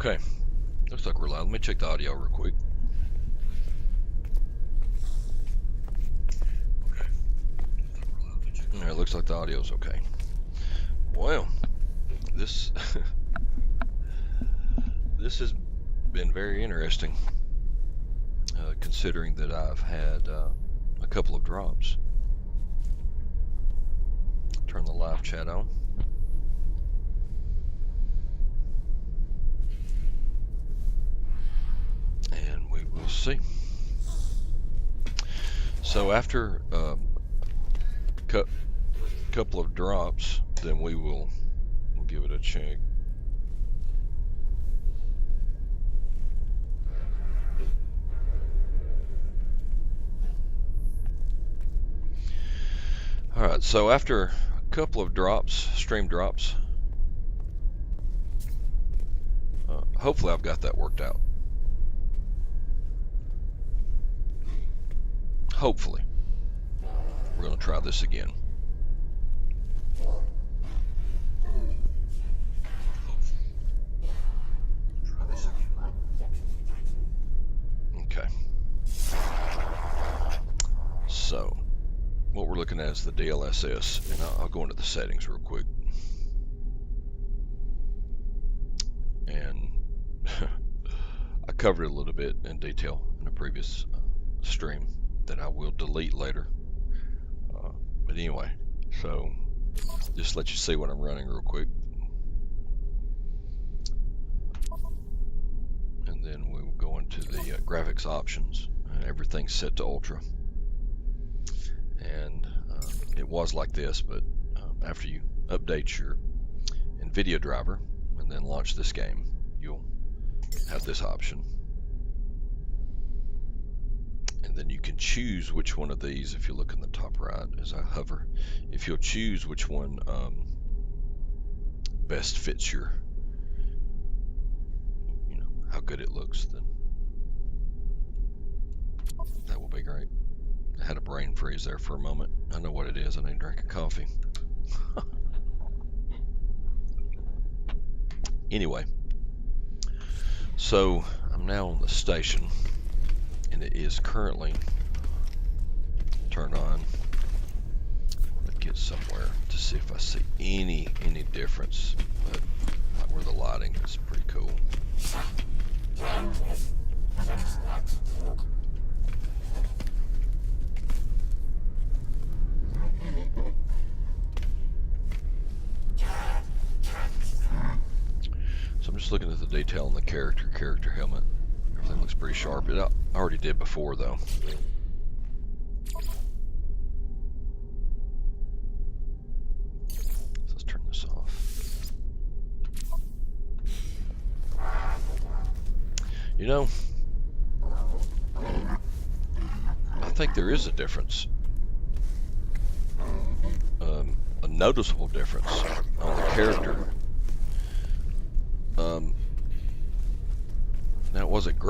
Okay, looks like we're live. Let me check the audio real quick. Okay. All right, looks like the audio's okay. Well, this this has been very interesting, considering that I've had a couple of drops. Turn the live chat on. And we will see. So after a couple of drops, then we'll give it a check. All right, so after a couple of drops, stream drops, hopefully I've got that worked out. Hopefully. We're going to try this again. Okay. So, what we're looking at is the DLSS, and I'll go into the settings real quick. And I covered it a little bit in detail in a previous stream that I will delete later. But anyway, so just let you see what I'm running real quick. And then we will go into the graphics options, and everything's set to ultra. And it was like this, but after you update your NVIDIA driver and then launch this game, you'll have this option. And then you can choose which one of these, if you look in the top right as I hover, if you'll choose which one best fits your, how good it looks, then that will be great. I had a brain freeze there for a moment. I know what it is. I need to drink a coffee. Anyway, so I'm now on the station, and it is currently turned on. Let's get somewhere to see if I see any difference. But like where the lighting is pretty cool. So I'm just looking at the detail on the character helmet. Everything looks pretty sharp. I already did before though. So let's turn this off. I think there is a difference. A noticeable difference on the character. Now it wasn't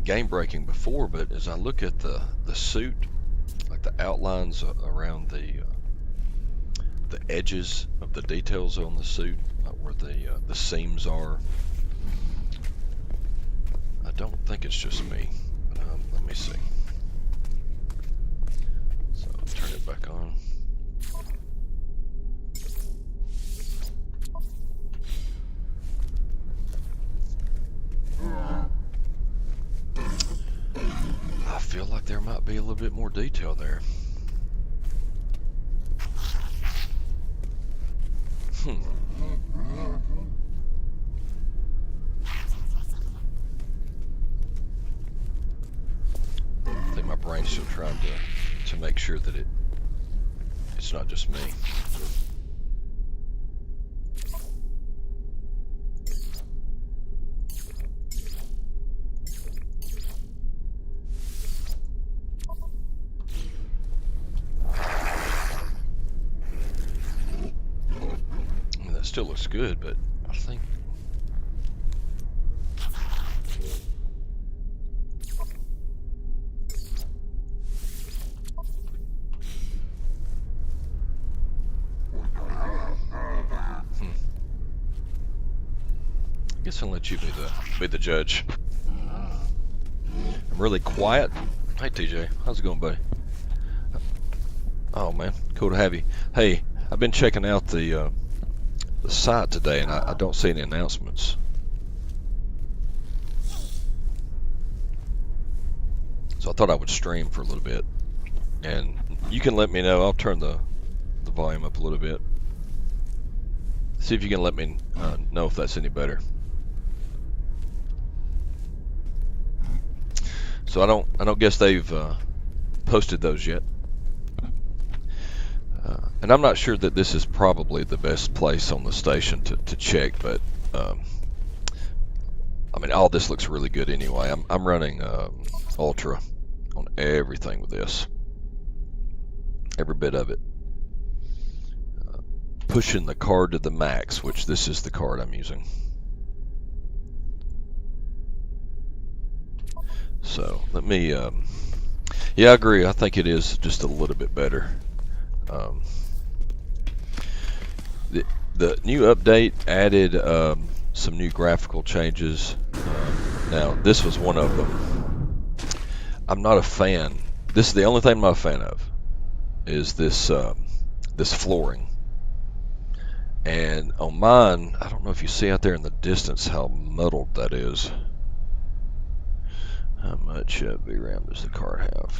game breaking before, but as I look at the suit, like the outlines around the edges of the details on the suit, where the seams are, I don't think it's just me. But, let me see. So I'll turn it back on. I feel like there might be a little bit more detail there. I think my brain's still trying to make sure that it's not just me. Still looks good, but I think guess I'll let you be the judge. I'm really quiet. Hey TJ, how's it going, buddy? Oh man, cool to have you. Hey, I've been checking out the site today, and I don't see any announcements. So I thought I would stream for a little bit, and you can let me know. I'll turn the volume up a little bit. See if you can let me know if that's any better. So I don't guess they've posted those yet, and I'm not sure that this is probably the best place on the station to check, but I mean, all this looks really good anyway. I'm running Ultra on everything with this, every bit of it. Pushing the card to the max, which this is the card I'm using. So let me, yeah, I agree. I think it is just a little bit better. The new update added some new graphical changes. Now, this was one of them. I'm not a fan. This is the only thing I'm not a fan of, is this this flooring. And on mine, I don't know if you see out there in the distance how muddled that is. How much VRAM does the card have?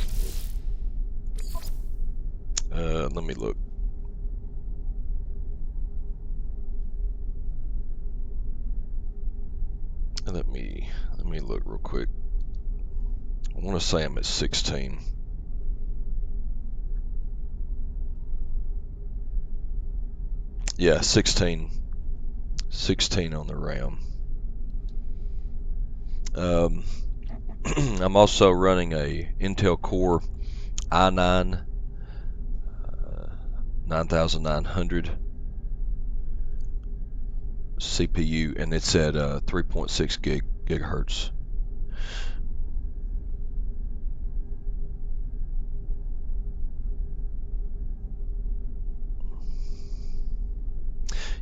Let me look. Let me look real quick. I want to say I'm at 16. Yeah, 16 on the RAM. I'm also running a Intel Core i9 9900 CPU, and it's at 3.6 gigahertz.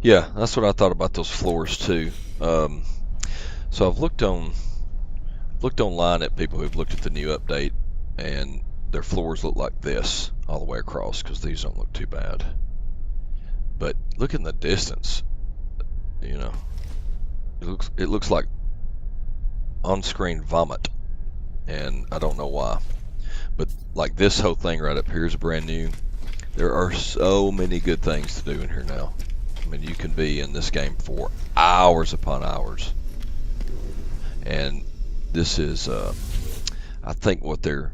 Yeah, that's what I thought about those floors too. So I've looked online at people who've looked at the new update, and their floors look like this all the way across, because these don't look too bad. But look in the distance, you know, it looks like on-screen vomit, and I don't know why. But like this whole thing right up here is brand new. There are so many good things to do in here now. I mean, you can be in this game for hours upon hours. And this is, I think, what they're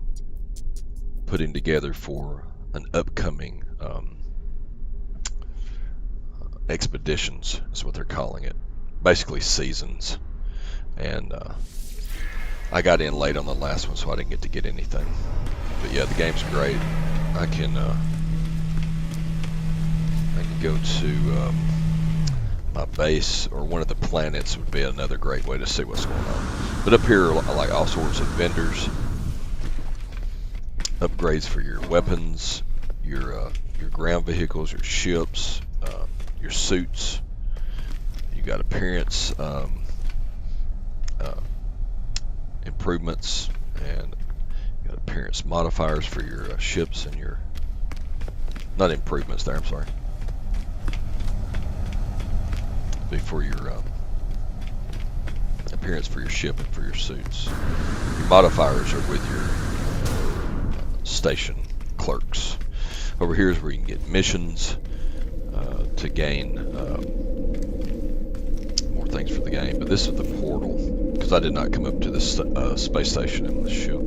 putting together for an upcoming expeditions, is what they're calling it. Basically seasons. And I got in late on the last one, so I didn't get anything. But yeah, the game's great. I can go to my base, or one of the planets would be another great way to see what's going on. But up here are like all sorts of vendors, upgrades for your weapons, your ground vehicles, your ships, your suits. You got appearance improvements, and you got appearance modifiers for your ships and your, not improvements there, I'm sorry. For your appearance for your ship and for your suits. Your modifiers are with your station clerks. Over here is where you can get missions to gain more things for the game. But this is the portal, because I did not come up to this space station in the ship.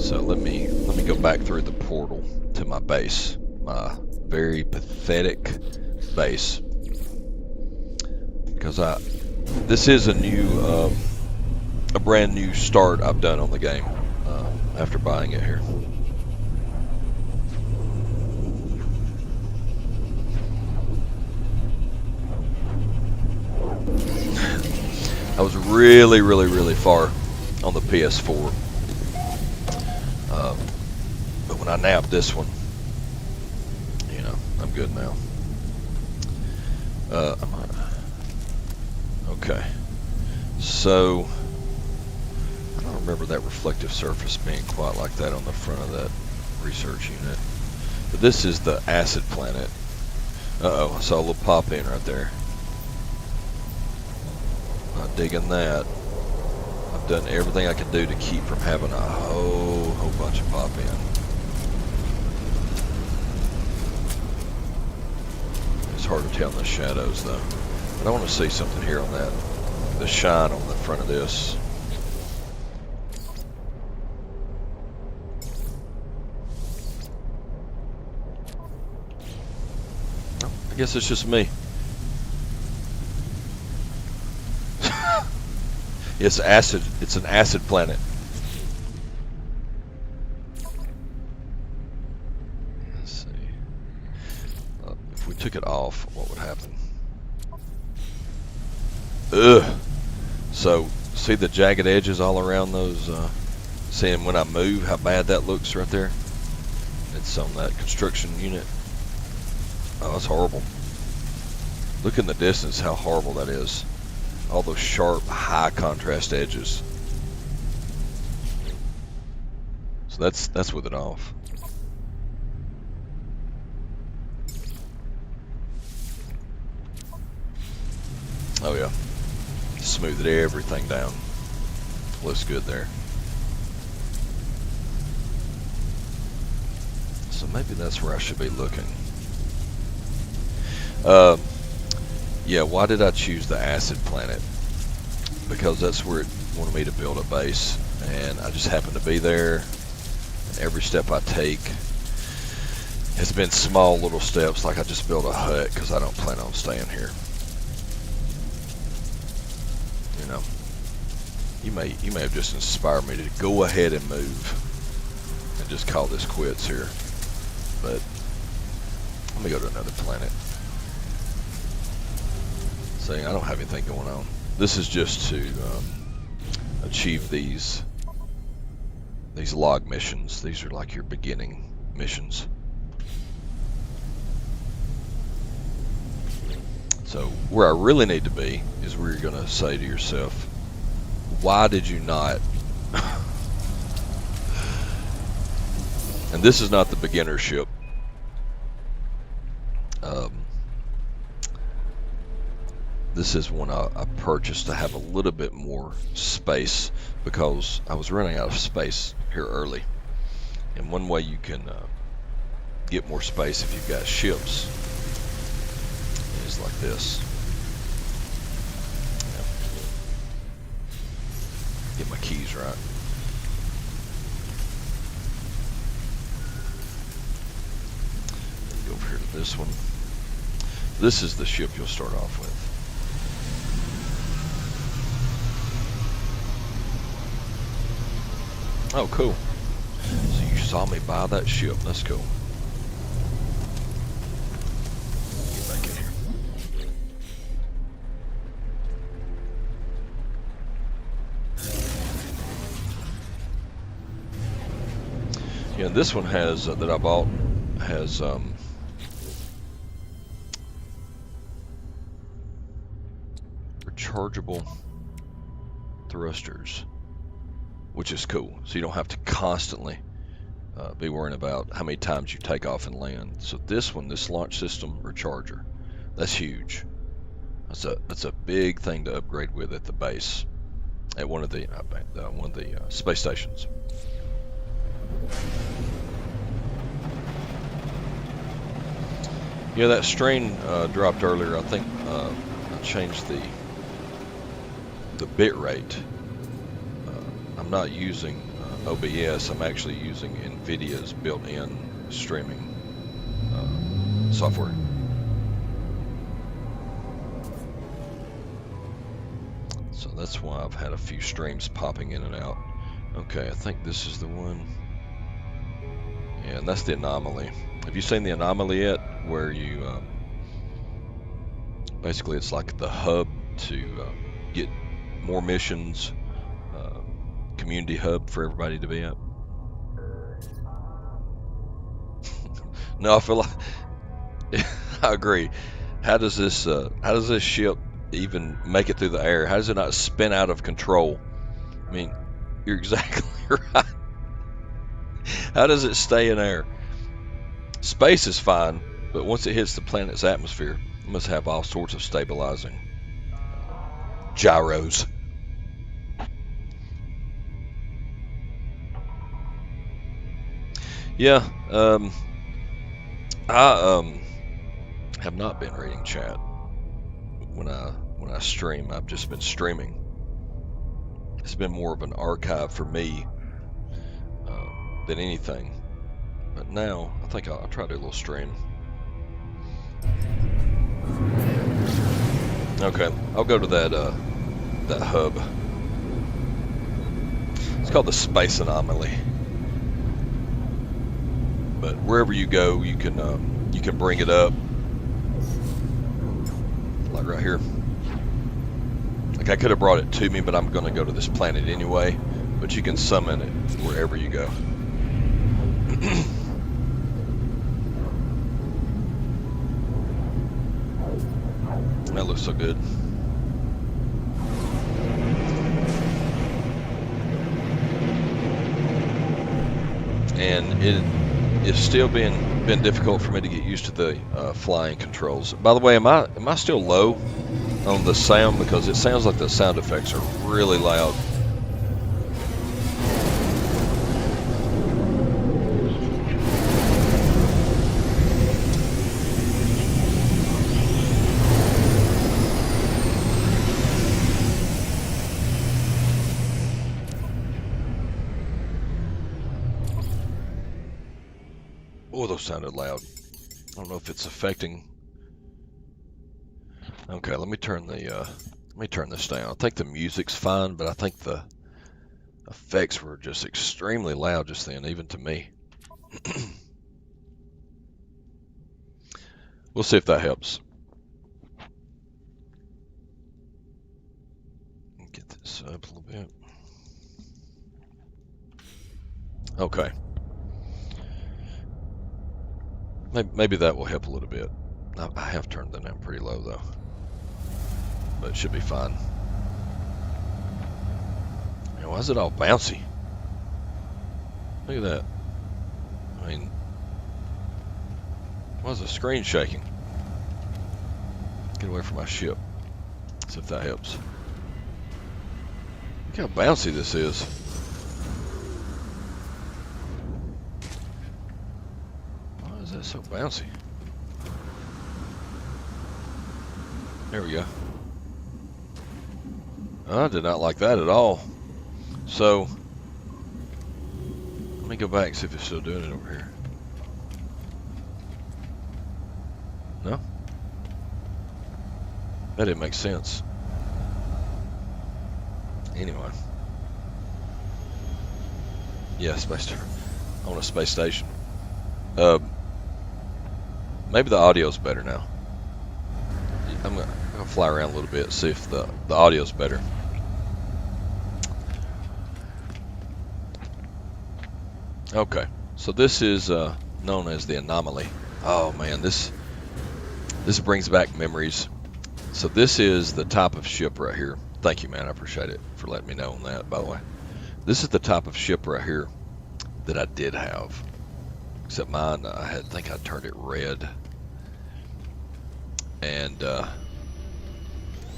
So let me go back through the portal to my base, my very pathetic base. Because this is a brand new start I've done on the game after buying it here. I was really far on the PS4, but when I nabbed this one, you know, I'm good now. Okay, so I don't remember that reflective surface being quite like that on the front of that research unit. But this is the acid planet. Uh-oh, I saw a little pop in right there. Not digging that. I've done everything I can do to keep from having a whole bunch of pop in. It's hard to tell in the shadows though. But I want to see something here on that. The shine on the front of this. I guess it's just me. It's acid. It's an acid planet. Let's see. If we took it off, what would happen? Ugh. So, see the jagged edges all around those? Seeing when I move, how bad that looks right there? It's on that construction unit. Oh, that's horrible. Look in the distance how horrible that is. All those sharp, high contrast edges. So that's with it off. Oh yeah. Smoothed everything down. Looks good there. So maybe that's where I should be looking. Yeah, why did I choose the acid planet? Because that's where it wanted me to build a base, and I just happened to be there, and every step I take has been small little steps, like I just built a hut because I don't plan on staying here. You know, you may have just inspired me to go ahead and move and just call this quits here, but let me go to another planet. Saying I don't have anything going on. This is just to achieve these log missions. These are like your beginning missions. So where I really need to be is where you're going to say to yourself, why did you not? And this is not the beginner ship. This is one I purchased to have a little bit more space because I was running out of space here early. And one way you can get more space if you've got ships is like this. Yeah. Get my keys right. Go over here to this one. This is the ship you'll start off with. Oh, cool. So you saw me buy that ship. That's cool. Get back in here. Yeah, this one has, that I bought, has rechargeable thrusters, which is cool. So you don't have to constantly be worrying about how many times you take off and land. So this one, this launch system recharger, that's huge. That's a big thing to upgrade with at the base, at one of the space stations. Yeah, that strain dropped earlier. I think I changed the bit rate. I'm not using OBS. I'm actually using NVIDIA's built-in streaming software. So that's why I've had a few streams popping in and out. Okay, I think this is the one. Yeah, and that's the anomaly. Have you seen the anomaly yet? Where you basically it's like the hub to get more missions. Community hub for everybody to be at. No, I feel like I agree. How does this ship even make it through the air? How does it not spin out of control? I mean, you're exactly right. How does it stay in air? Space is fine, but once it hits the planet's atmosphere, it must have all sorts of stabilizing gyros. Yeah, I have not been reading chat when I stream. I've just been streaming. It's been more of an archive for me than anything. But now I think I'll try to do a little stream. Okay, I'll go to that hub. It's called the Space Anomaly. But wherever you go, you can bring it up. Like right here. Like I could have brought it to me, but I'm going to go to this planet anyway. But you can summon it wherever you go. That looks so good. And it's still been difficult for me to get used to the flying controls. By the way, am I still low on the sound? Because it sounds like the sound effects are really loud. Oh, those sounded loud. I don't know if it's affecting. Okay, let me turn this down. I think the music's fine, but I think the effects were just extremely loud just then, even to me. We'll see if that helps. Get this up a little bit. Okay. Maybe that will help a little bit. I have turned that down pretty low though, but it should be fine. Man, why is it all bouncy? Look at that. I mean, why is the screen shaking? Get away from my ship. See if that helps. Look how bouncy this is. Why is that so bouncy? There we go. I did not like that at all. So, let me go back and see if it's still doing it over here. No? That didn't make sense. Anyway. Yeah, space station. On a space station. Maybe the audio's better now. I'm gonna fly around a little bit, see if the audio's better. Okay, so this is known as the anomaly. Oh man, this brings back memories. So this is the type of ship right here. Thank you, man. I appreciate it for letting me know on that, by the way. This is the type of ship right here that I did have. Except mine, I think I turned it red. And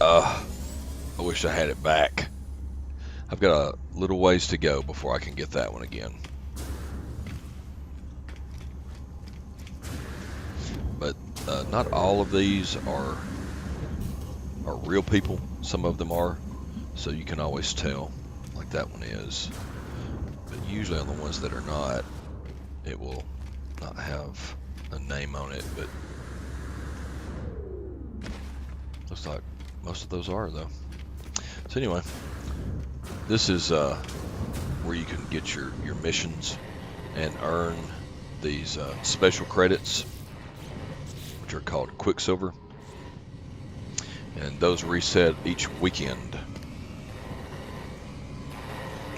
I wish I had it back. I've got a little ways to go before I can get that one again. But not all of these are real people. Some of them are, so you can always tell, like that one is. But usually on the ones that are not, it will not have a name on it, but looks like most of those are though. So anyway, this is where you can get your missions and earn these special credits, which are called Quicksilver, and those reset each weekend.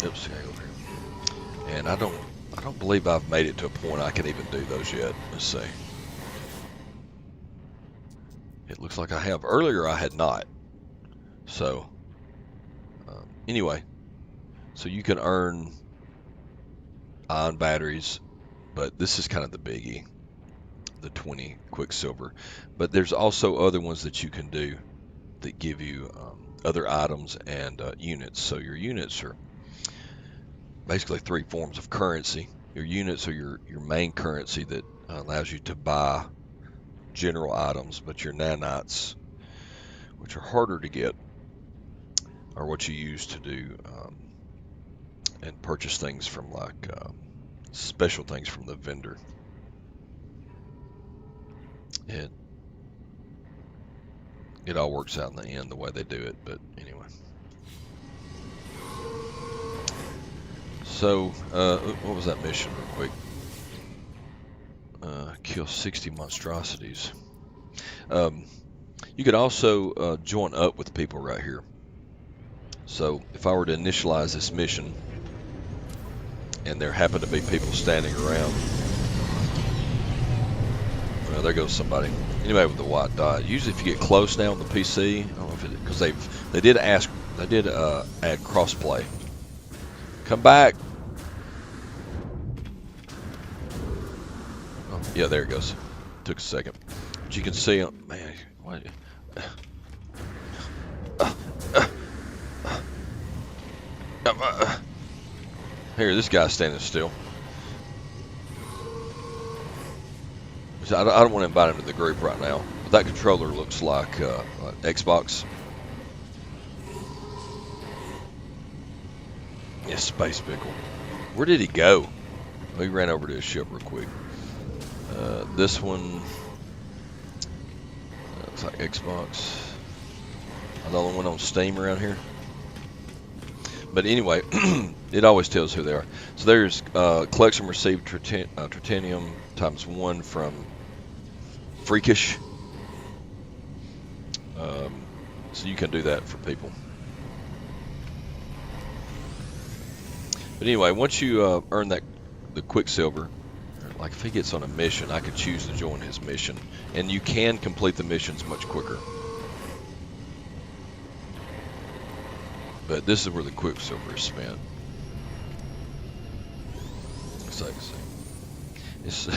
Oops, gotta go over here. And I don't believe I've made it to a point I can even do those yet. Let's see. It looks like I have. Earlier I had not. So anyway, so you can earn ion batteries, but this is kind of the biggie, the 20 Quicksilver. But there's also other ones that you can do that give you other items and units. So your units are basically three forms of currency. Your units are your main currency that allows you to buy general items, but your nanites, which are harder to get, are what you use to do and purchase things from, like special things from the vendor. It all works out in the end the way they do it, but anyway. So, what was that mission real quick? Kill 60 monstrosities. You could also join up with people right here. So if I were to initialize this mission and there happen to be people standing around, well, there goes somebody. Anybody with the white dot. Usually if you get close now on the PC, I don't know if it, because they did add crossplay. Come back. Oh, yeah, there it goes. Took a second. But you can see, man, what? Here, this guy's standing still. So I don't want to invite him to the group right now. But that controller looks like Xbox. Yeah, Space Pickle. Where did he go? Oh, he ran over to his ship real quick. This one looks like Xbox. I'm the only one on Steam around here. But anyway, it always tells who they are. So there's collection received titanium ×1 from Freakish. So you can do that for people. But anyway, once you earn the Quicksilver, like if he gets on a mission, I could choose to join his mission, and you can complete the missions much quicker. But this is where the Quicksilver is spent. So as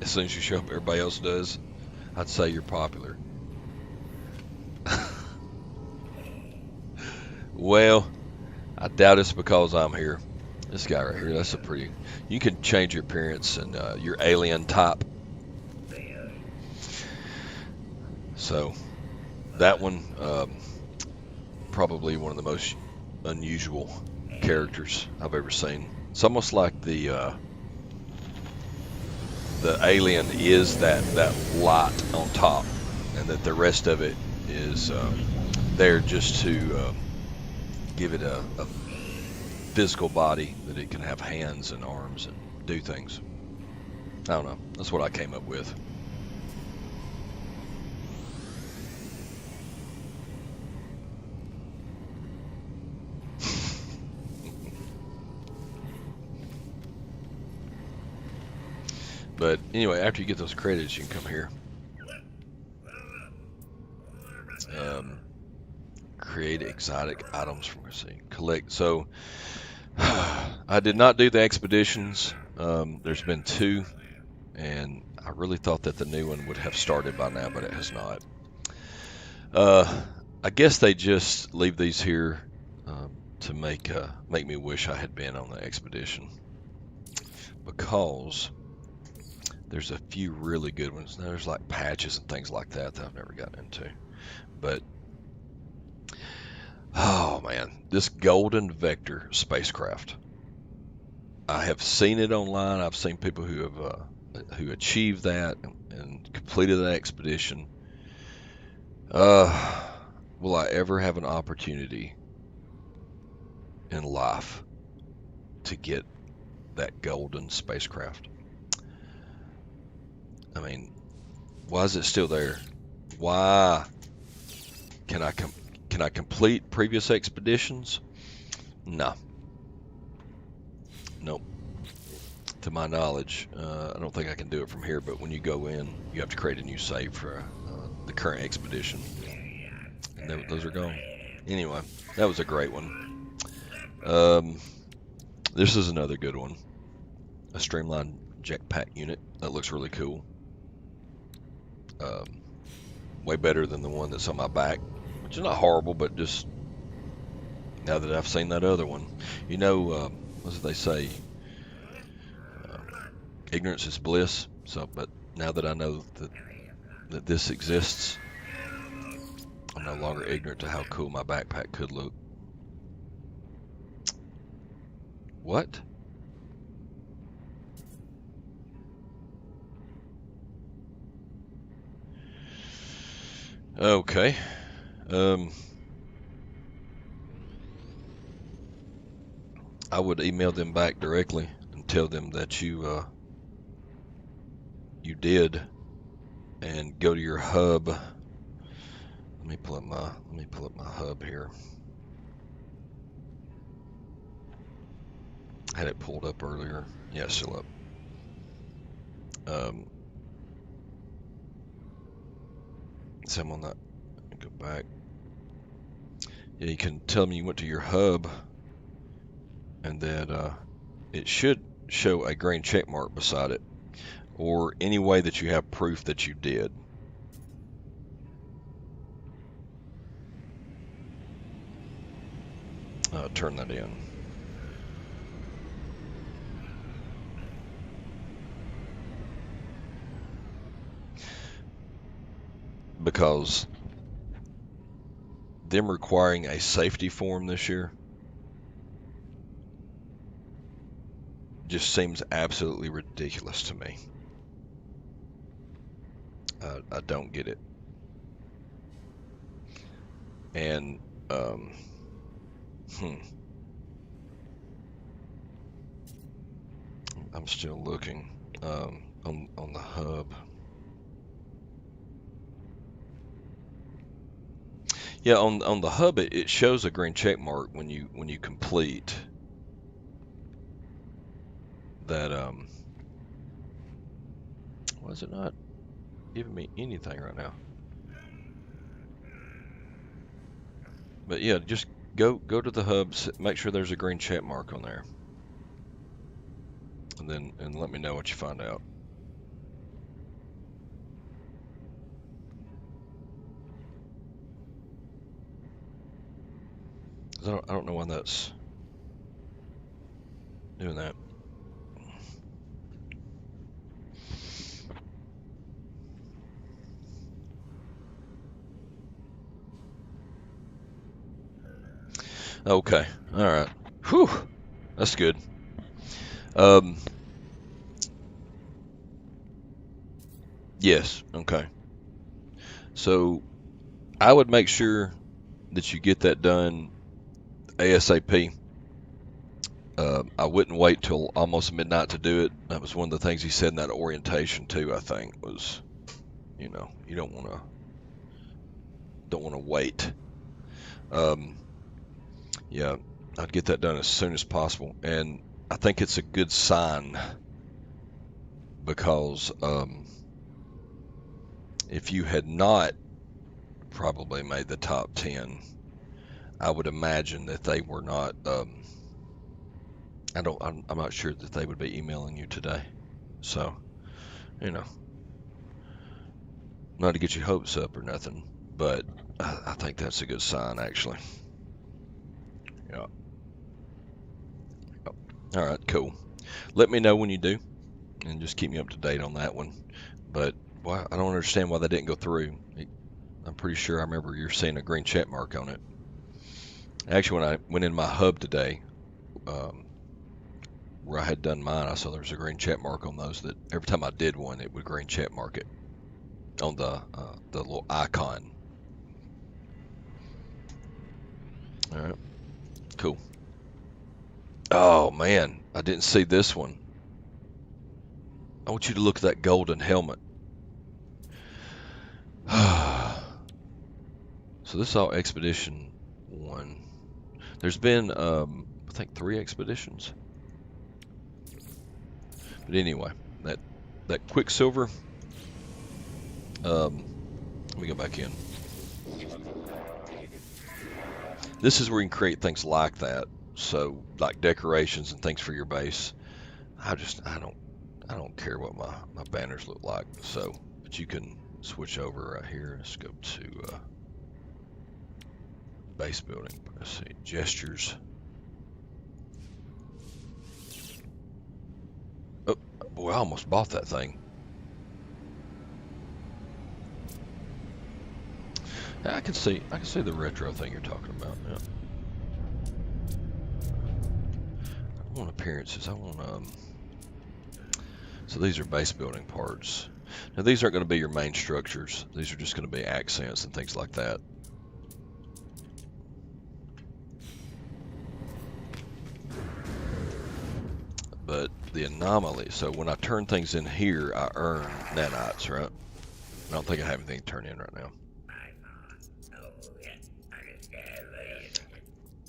soon as you show up, everybody else does. I'd say you're popular. Well, I doubt it's because I'm here. This guy right here, that's a pretty... You can change your appearance and your alien type. So, that one, probably one of the most unusual characters I've ever seen. It's almost like the alien is that light on top, and that the rest of it is there just to give it a physical body, that it can have hands and arms and do things. I don't know. That's what I came up with. But anyway, after you get those credits, you can come here. Create exotic items from collect. So I did not do the expeditions. There's been 2, and I really thought that the new one would have started by now, but it has not. I guess they just leave these here to make me wish I had been on the expedition, because there's a few really good ones. Now, there's like patches and things like that I've never gotten into. But oh man, this Golden Vector spacecraft. I have seen it online. I've seen people who have who achieved that and completed that expedition. Will I ever have an opportunity in life to get that golden spacecraft? I mean, why is it still there? Why? Can I complete previous expeditions? No. Nope. To my knowledge, I don't think I can do it from here, but when you go in, you have to create a new save for the current expedition. And those are gone. Anyway, that was a great one. This is another good one. A streamlined jetpack unit that looks really cool. Way better than the one that's on my back, which is not horrible, but just now that I've seen that other one, you know, what do they say? Ignorance is bliss. So, but now that I know that this exists, I'm no longer ignorant to how cool my backpack could look. What? Okay. I would email them back directly and tell them that you did, and go to your hub. Let me pull up my hub here. I had it pulled up earlier. Yeah, it's still up. So I'm on that. Go back. Yeah, you can tell them you went to your hub, and that it should show a green check mark beside it, or any way that you have proof that you did. Turn that in. Because them requiring a safety form this year just seems absolutely ridiculous to me. I don't get it. And I'm still looking on the hub. Yeah, on the hub it shows a green check mark when you complete that. Why is it not giving me anything right now? But yeah, just go to the hubs, make sure there's a green check mark on there, and let me know what you find out. I don't know why that's doing that. Okay, all right. Whew, that's good. Yes, okay. So I would make sure that you get that done ASAP. I wouldn't wait till almost midnight to do it. That was one of the things he said in that orientation too, I think, was, you don't want to wait. Yeah, I'd get that done as soon as possible. And I think it's a good sign, because if you had not probably made the top 10, I would imagine that they were not, I'm not sure that they would be emailing you today. So, not to get your hopes up or nothing, but I think that's a good sign, actually. Yeah. All right, cool. Let me know when you do, and just keep me up to date on that one. But I don't understand why that didn't go through. I'm pretty sure I remember you're seeing a green check mark on it. Actually, when I went in my hub today, where I had done mine, I saw there was a green check mark on those, that every time I did one, it would green check mark it on the little icon. All right, cool. Oh man, I didn't see this one. I want you to look at that golden helmet. So this is all Expedition 1. There's been, I think, 3 expeditions. But anyway, that Quicksilver, let me go back in. this is where you can create things like that. So like decorations and things for your base. I don't care what my banners look like. So, but you can switch over right here. Let's go to base building. Let's see, gestures. Oh, boy, I almost bought that thing. I can see the retro thing you're talking about. Yeah. I want appearances. I want so these are base building parts. Now these aren't going to be your main structures. These are just going to be accents and things like that. But the anomaly, so when I turn things in here, I earn nanites, right? I don't think I have anything to turn in right now.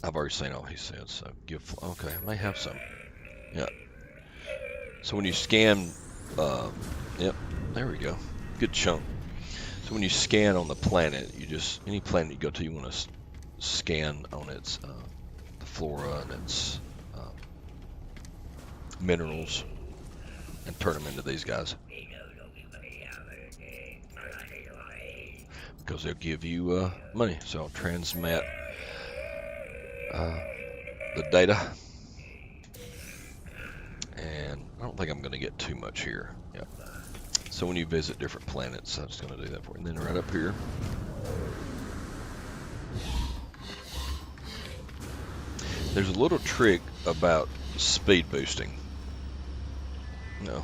I've already seen all he said, so okay, I may have some. Yeah. So when you scan, yep, there we go. Good chunk. So when you scan on the planet, any planet you go to, you want to scan on its the flora and its minerals and turn them into these guys. Because they'll give you money. So I'll transmit the data. And I don't think I'm going to get too much here. Yep. So when you visit different planets, I'm just going to do that for you. And then right up here, there's a little trick about speed boosting. No.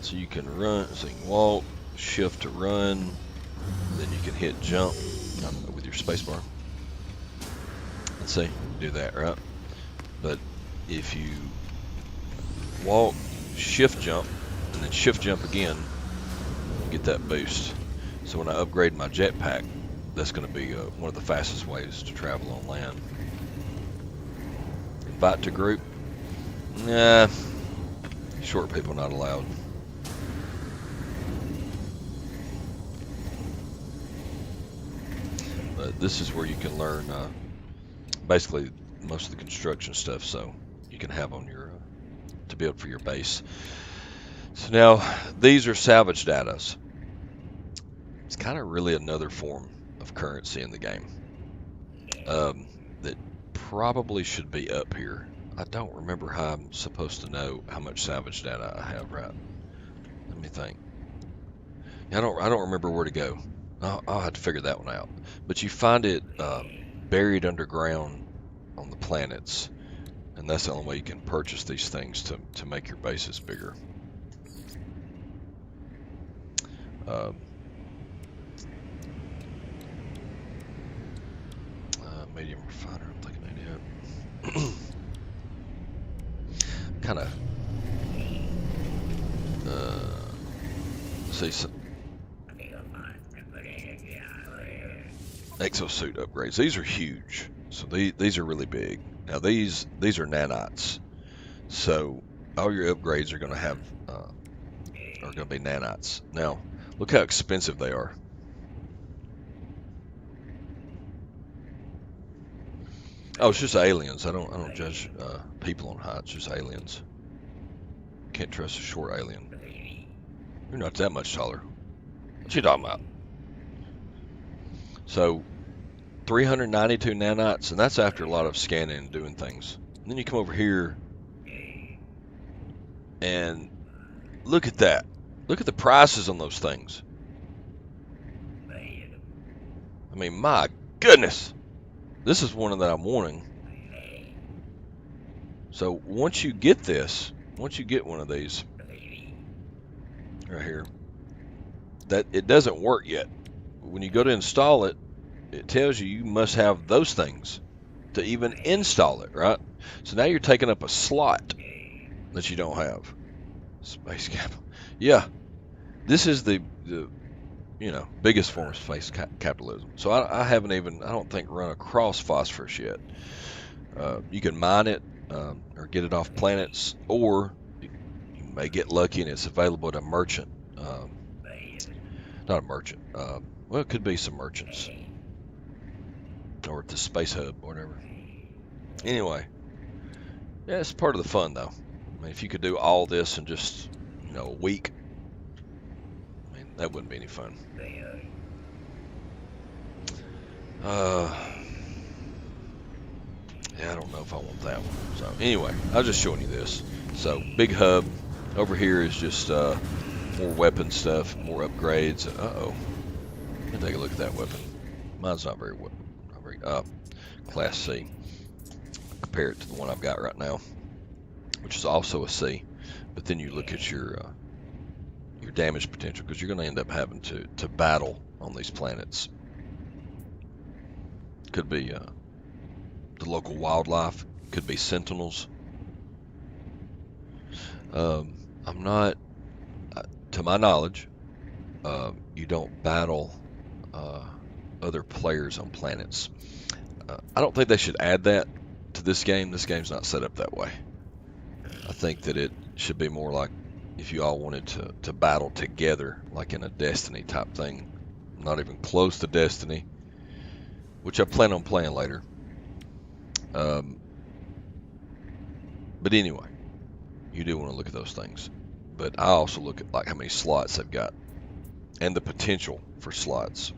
So you can run, so you can walk, shift to run, then you can hit jump with your spacebar. Let's see, do that, right? But if you walk, shift jump, and then shift jump again, you get that boost. So when I upgrade my jetpack, that's going to be one of the fastest ways to travel on land. Invite to group? Nah, short people not allowed. But this is where you can learn basically most of the construction stuff, so you can have on your to build for your base. So now these are salvage data. It's kind of really another form of currency in the game that probably should be up here. I don't remember how I'm supposed to know how much salvage data I have, right? Let me think. I don't remember where to go. I'll have to figure that one out. But you find it buried underground on the planets, and that's the only way you can purchase these things to make your bases bigger. Medium refiner, I'm thinking idea. Kind of see some exosuit upgrades. These are huge, so these are really big. Now these are nanites, so all your upgrades are going to have are going to be nanites. Now look how expensive they are. Oh, it's just aliens. I don't judge people on height. It's just aliens. Can't trust a short alien. You're not that much taller. What you talking about? So 392 nanites, and that's after a lot of scanning and doing things. And then you come over here and look at that. Look at the prices on those things. I mean, my goodness. This is one that I'm wanting. So once you get one of these right here, that it doesn't work yet. When you go to install it, it tells you must have those things to even install it, right? So now you're taking up a slot that you don't have. Space capital. Yeah, this is the biggest form of space capitalism. So I haven't even, I don't think, run across phosphorus yet. You can mine it or get it off planets, or may get lucky and it's available at a merchant. Not a merchant. Well, it could be some merchants. Or at the Space Hub, or whatever. Anyway. Yeah, it's part of the fun, though. I mean, if you could do all this in just, a week, I mean, that wouldn't be any fun. Yeah, I don't know if I want that one. So, anyway, I was just showing you this. So, big hub. Over here is just more weapon stuff, more upgrades. Uh-oh. Let me take a look at that weapon. Mine's not very Class C. Compare it to the one I've got right now, which is also a C. But then you look at your damage potential, because you're going to end up having to battle on these planets. Could be the local wildlife, could be sentinels. I'm not, to my knowledge, you don't battle other players on planets. I don't think they should add that to this game. This game's not set up that way. I think that it should be more like if you all wanted to battle together, like in a Destiny type thing. Not even close to Destiny, which I plan on playing later. But anyway, you do want to look at those things. But I also look at like how many slots they've got and the potential for slots.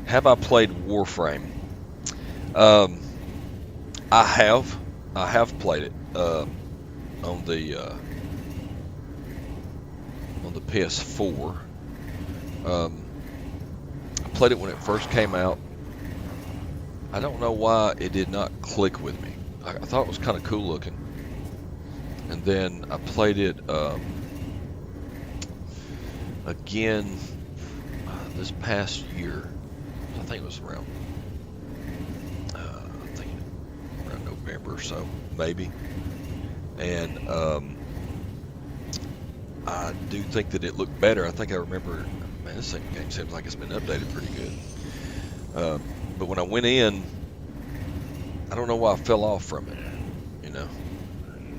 Have I played Warframe? I have played it on the PS4. I played it when it first came out. I don't know why it did not click with me. I thought it was kind of cool looking. And then I played it again this past year. I think it was around November or so, maybe. And I do think that it looked better. I think I remember, man, this game seems like it's been updated pretty good. But when I went in, I don't know why I fell off from it.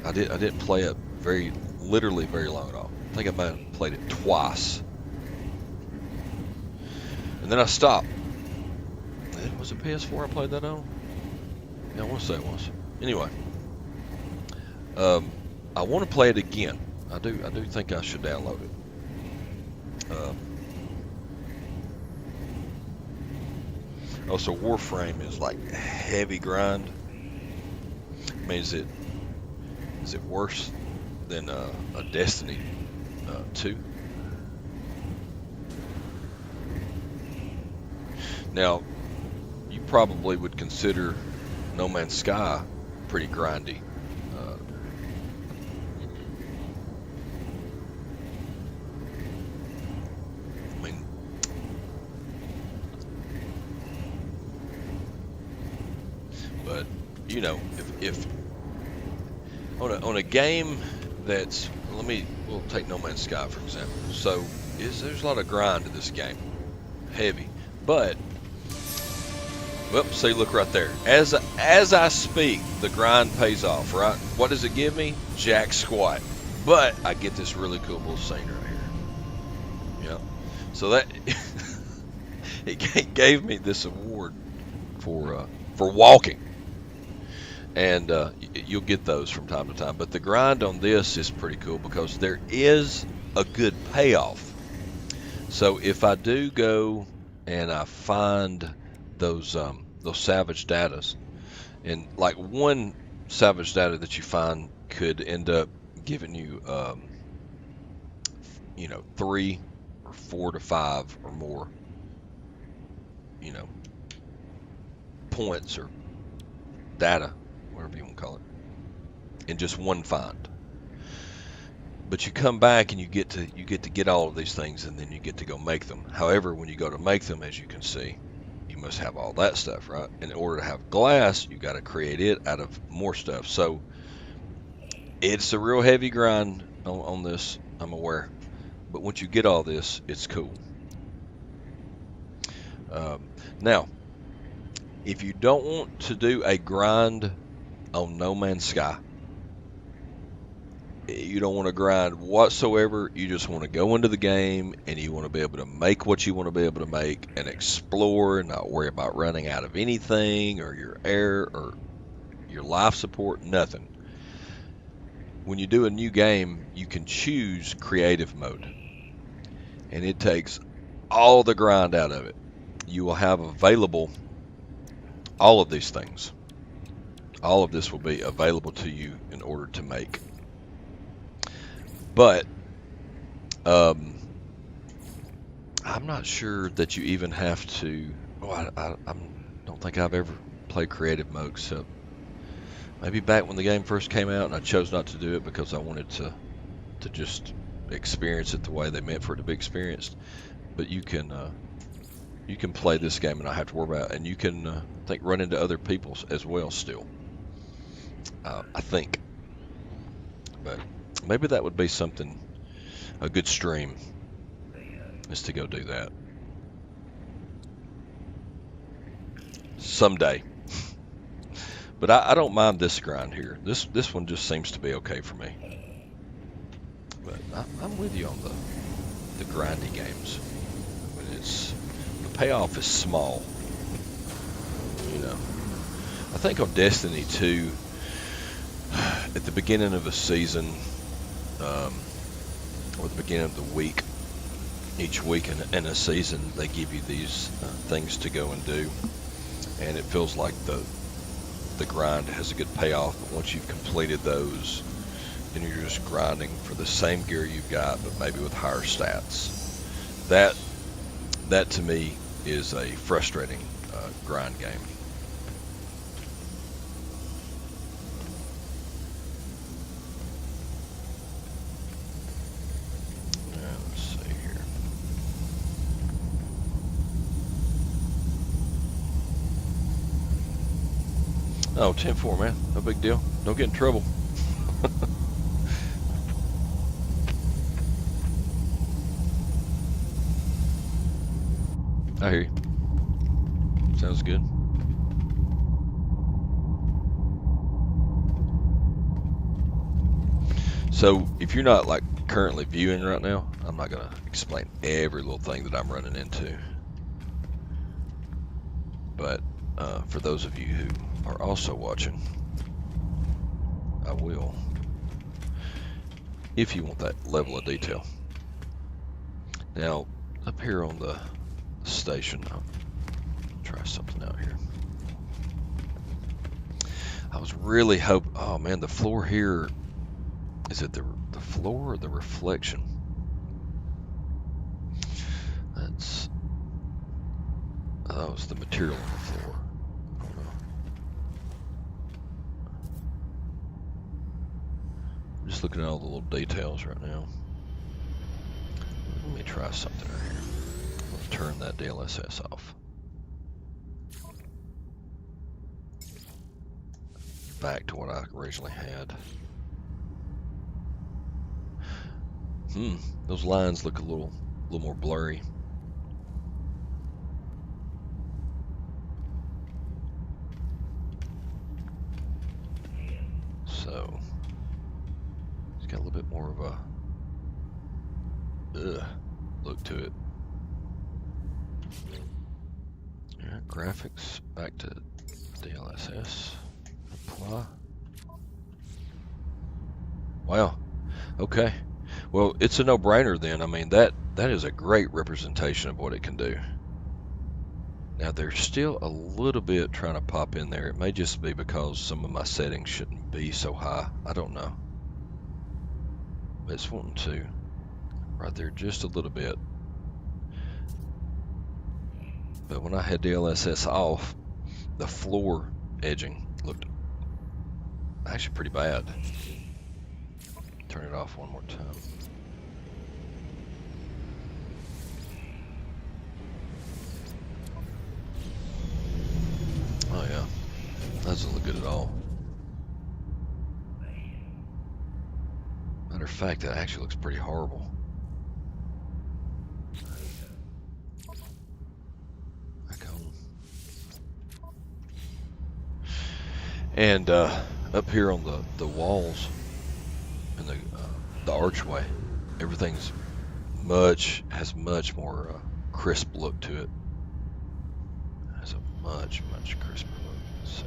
I didn't play it literally very long at all. I think I might have played it twice. And then I stopped. Was it PS4 I played that on? Yeah, I want to say it was. Anyway, I want to play it again. I do think I should download it. Also, Warframe is like heavy grind. I mean, is it worse than a Destiny 2? Now, you probably would consider No Man's Sky pretty grindy. I mean, but if on a game that's, we'll take No Man's Sky for example. So there's a lot of grind in this game, heavy, but. Well, see, look right there. As I speak, the grind pays off, right? What does it give me? Jack squat. But I get this really cool little scene right here. Yeah. So that it gave me this award for walking, and you'll get those from time to time. But the grind on this is pretty cool because there is a good payoff. So if I do go and I find those salvage datas, and like one salvage data that you find could end up giving you 3 or 4 to 5 or more points or data, whatever you want to call it, in just one find. But you come back and you get to get all of these things, and then you get to go make them. However, when you go to make them, as you can see, you must have all that stuff, right? And in order to have glass, you got to create it out of more stuff. So it's a real heavy grind on this, I'm aware. But once you get all this, it's cool. Now, if you don't want to do a grind on No Man's Sky, You don't want to grind whatsoever. You just want to go into the game and you want to be able to make what you want to be able to make and explore and not worry about running out of anything or your air or your life support, nothing. When you do a new game, you can choose creative mode, and it takes all the grind out of it. You will have available all of these things. All of this will be available to you in order to make. But I'm not sure that you even have to. I don't think I've ever played creative mode except maybe back when the game first came out, and I chose not to do it because I wanted to just experience it the way they meant for it to be experienced. But you can play this game and not have to worry about it, and you can I think run into other people as well still. I think, but maybe that would be something, a good stream, is to go do that someday. But I don't mind this grind here. This one just seems to be okay for me. But I'm with you on the grindy games. When the payoff is small. You know, I think on Destiny 2, at the beginning of a season, or the beginning of the week, each week in a season, they give you these things to go and do, and it feels like the grind has a good payoff. But once you've completed those, then you're just grinding for the same gear you've got, but maybe with higher stats. That to me is a frustrating grind game. Let's see here. Oh, 10-4, man. No big deal. Don't get in trouble. I hear you. Sounds good. So if you're not like currently viewing right now, I'm not going to explain every little thing that I'm running into. But for those of you who are also watching, I will, if you want that level of detail. Now, up here on the station, I'll try something out here. I was really hoping, oh man, the floor here, is it the floor or the reflection? That's, oh, it's the material on the floor. I don't know. I'm just looking at all the little details right now. Let me try something right here. Let's turn that DLSS off. Back to what I originally had. Those lines look a little more blurry. So it's got a little bit more of a look to it. Alright, graphics back to DLSS. Apply. Wow. Okay. Well, it's a no-brainer then. I mean, that is a great representation of what it can do. Now, there's still a little bit trying to pop in there. It may just be because some of my settings shouldn't be so high. I don't know. But it's wanting to right there just a little bit. But when I had DLSS off, the floor edging looked actually pretty bad. Turn it off one more time. Oh yeah, that doesn't look good at all. Matter of fact, that actually looks pretty horrible. Back home. And up here on the walls in the archway. Everything's has much more crisp look to it. Has a much crisper look. Let's see.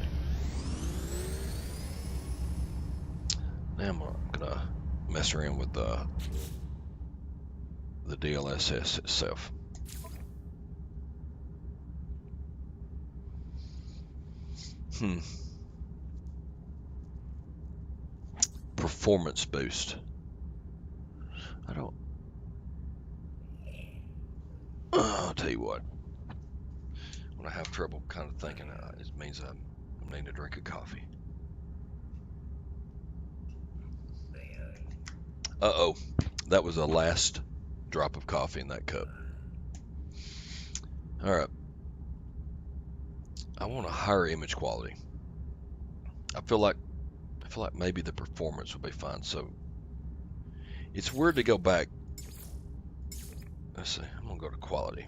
Now I'm gonna mess around with the DLSS itself. Performance boost. I'll tell you what. When I have trouble kind of thinking, it means I'm needing a drink of coffee. Uh-oh. That was the last drop of coffee in that cup. All right. I want a higher image quality. I feel like maybe the performance will be fine. So it's weird to go back. Let's see. I'm gonna go to quality.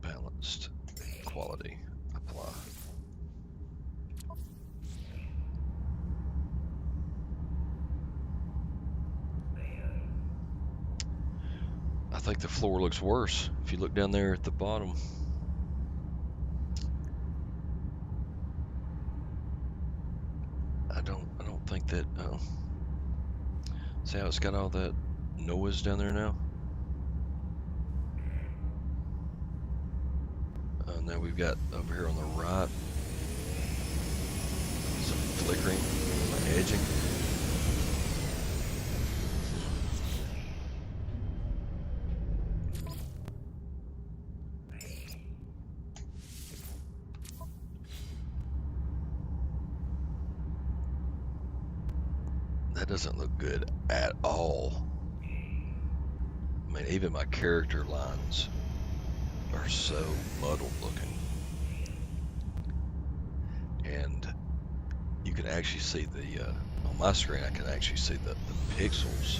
Balanced quality. Apply. I think the floor looks worse. If you look down there at the bottom. I don't think that. See how it's got all that noise down there now? Now we've got over here on the right some flickering, edging. That doesn't look good at all. I mean, even my character lines are so muddled looking. And you can actually see on my screen, I can actually see the pixels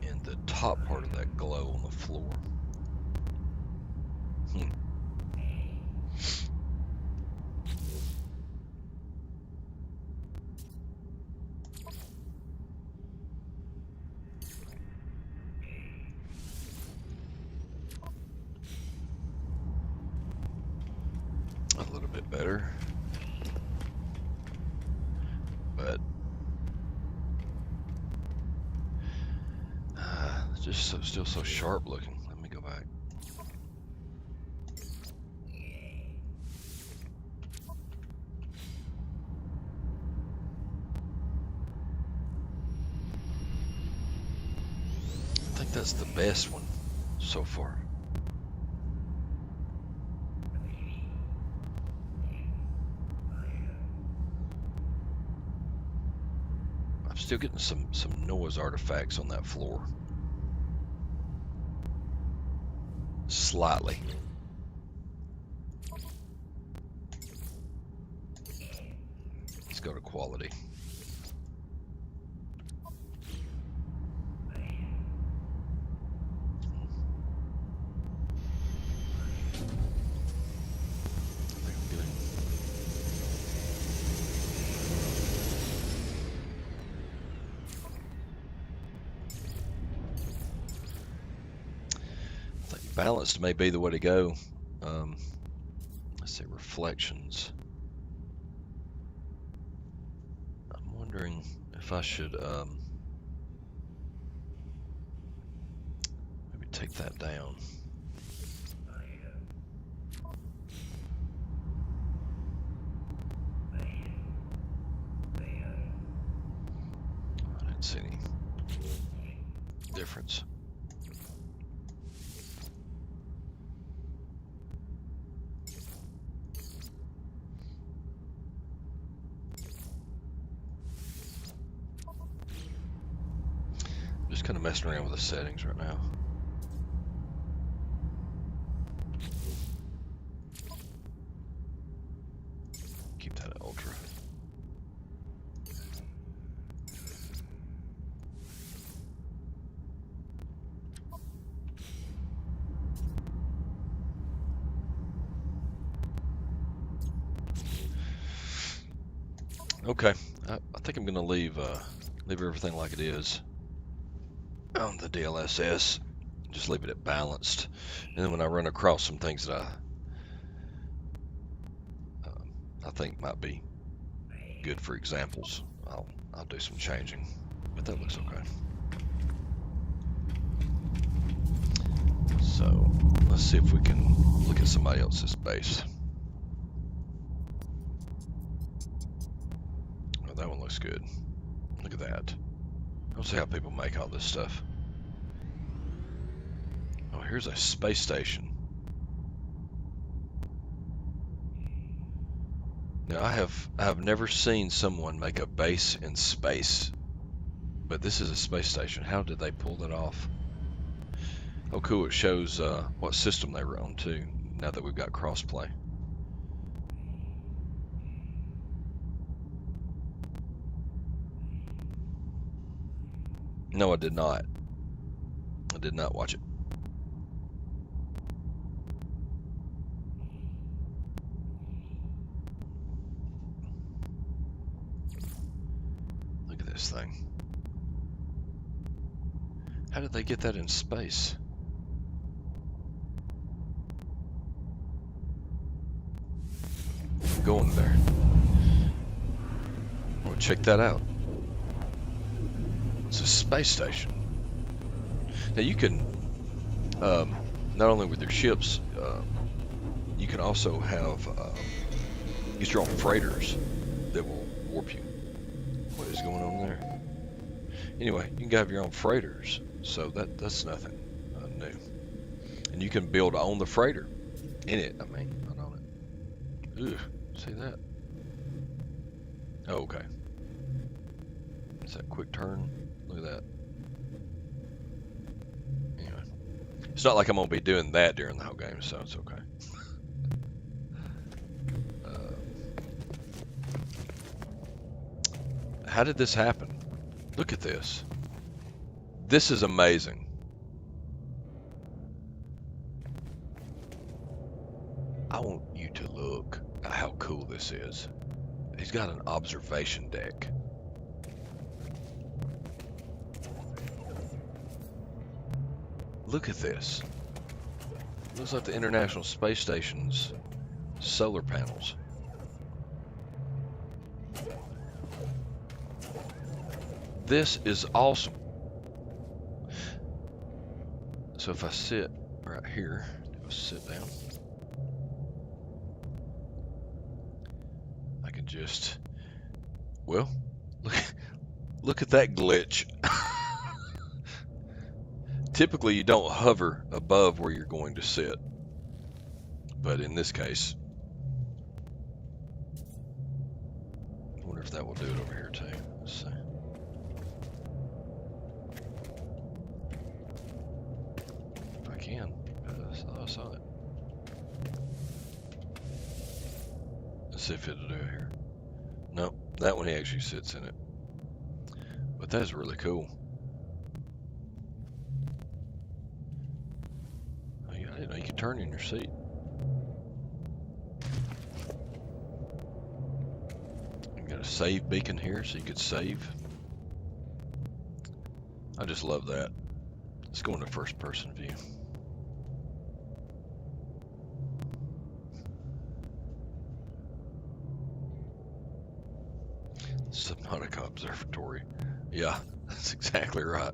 in the top part of that glow on the floor. A little bit better, but it's just still so sharp looking. Let me go back. I think that's the best one so far. Still getting some noise artifacts on that floor. Slightly. Let's go to quality. Balanced may be the way to go. Let's see, reflections. I'm wondering if I should maybe take that down. I didn't see any difference. Just kind of messing around with the settings right now. Keep that at ultra. Okay, I think I'm gonna leave everything like it is on the DLSS. Just leave it at balanced, and then when I run across some things that I think might be good for examples, I'll do some changing. But that looks okay. So let's see if we can look at somebody else's base. Oh, that one looks good. Look at that. I'll see how people make all this stuff. Oh, here's a space station. Now I have never seen someone make a base in space, but this is a space station. How did they pull that off? Oh, cool! It shows what system they were on too. Now that we've got crossplay. No, I did not. I did not watch it. Look at this thing. How did they get that in space? I'm going there. Well, check that out. It's a space station. Now you can, not only with your ships, you can also have get your own freighters that will warp you. What is going on there? Anyway, you can have your own freighters, so that's nothing new. And you can build on the freighter in it. I mean, not on it. Ugh, see that? Oh, okay. It's that quick turn. Look at that. Anyway, it's not like I'm gonna be doing that during the whole game, so it's okay. How did this happen? Look at this. This is amazing. I want you to look at how cool this is. He's got an observation deck. Look at this. Looks like the International Space Station's solar panels. This is awesome. So if I sit right here, I'll sit down. I can just, well, look at that glitch. Typically you don't hover above where you're going to sit, but in this case, I wonder if that will do it over here too. Let's see. If I can, I saw it. Let's see if it'll do it here. No, that one he actually sits in it, but that is really cool. You know, you can turn in your seat. You got a save beacon here, so you could save. I just love that. Let's go into first person view. Subnautica Observatory. Yeah, that's exactly right.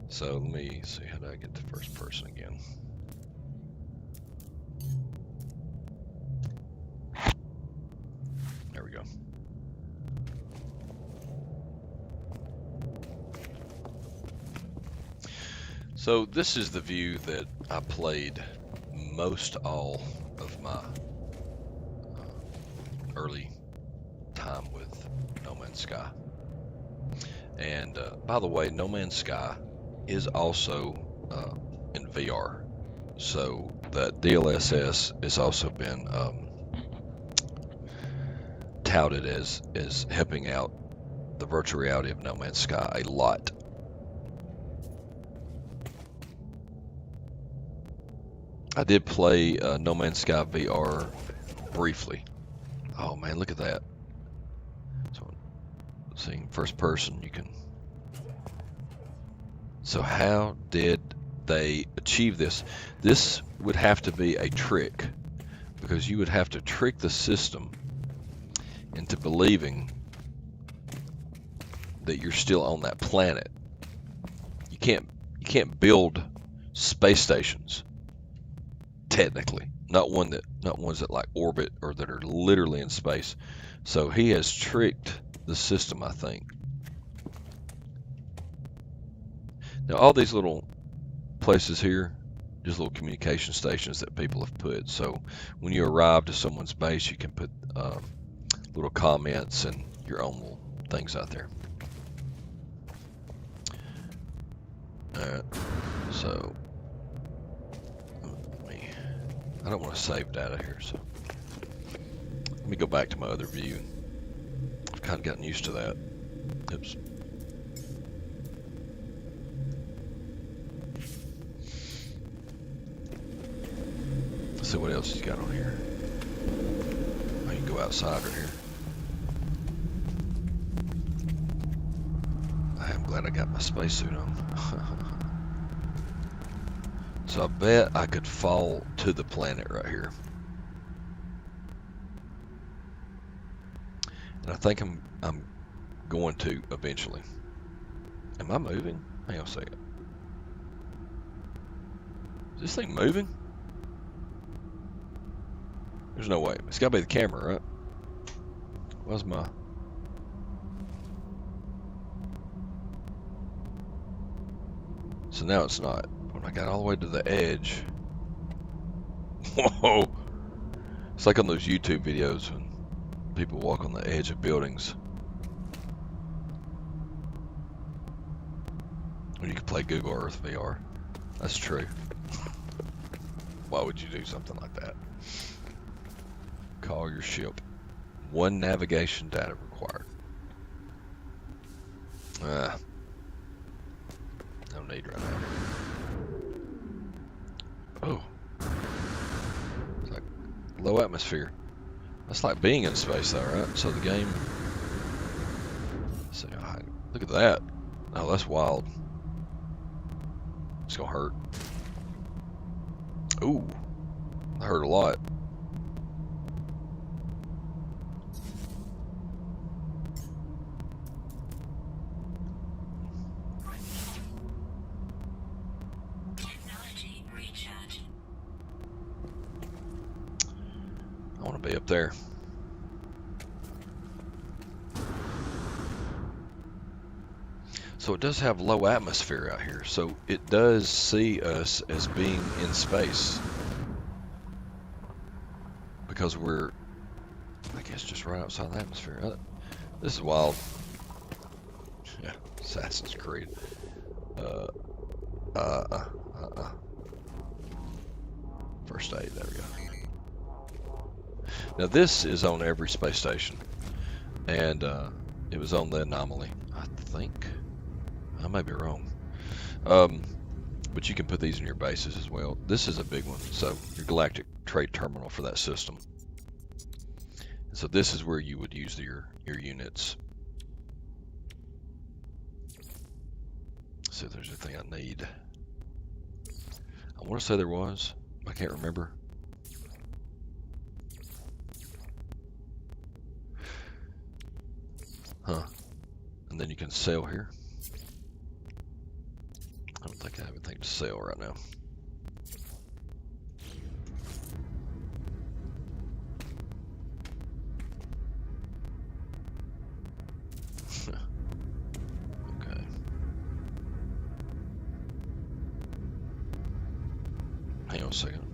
So let me see, how do I get to first person again? There we go. So this is the view that I played most all of my early time with No Man's Sky. And by the way, No Man's Sky is also in VR. So the DLSS has also been touted as helping out the virtual reality of No Man's Sky a lot. I did play No Man's Sky VR briefly. Oh man, look at that. So See, first person, you can. So how did they achieve this? This would have to be a trick, because you would have to trick the system into believing that you're still on that planet. You can't build space stations, technically. Not ones that like orbit or that are literally in space. So he has tricked the system, I think. Now all these little places here, just little communication stations that people have put. So when you arrive to someone's base, you can put little comments and your own little things out there. Alright, so I don't want to save data here, so let me go back to my other view. I've kind of gotten used to that. Oops. Let's see what else he's got on here. Oh, you can go outside right here. I'm glad I got my spacesuit on. So I bet I could fall to the planet right here. And I think I'm going to eventually. Am I moving? Hang on a second. Is this thing moving? There's no way. It's got to be the camera, right? Where's my... So now it's not. When I got all the way to the edge. Whoa! It's like on those YouTube videos when people walk on the edge of buildings. When you can play Google Earth VR. That's true. Why would you do something like that? Call your ship. 1 navigation data required. No need right now. Oh. It's like low atmosphere. That's like being in space though, right? So the game... Let's see, look at that. Oh, that's wild. It's gonna hurt. Ooh. That hurt a lot. I want to be up there. So it does have low atmosphere out here, so it does see us as being in space. Because we're, I guess, just right outside the atmosphere. This is wild. Yeah, Assassin's Creed. First aid, there we go. Now this is on every space station, and it was on the Anomaly, I think. I may be wrong, but you can put these in your bases as well. This is a big one, so your Galactic Trade Terminal for that system. So this is where you would use your units. Let's see if there's anything I need. I want to say there was, I can't remember. Huh. And then you can sell here. I don't think I have anything to sell right now. Okay. Hang on a second.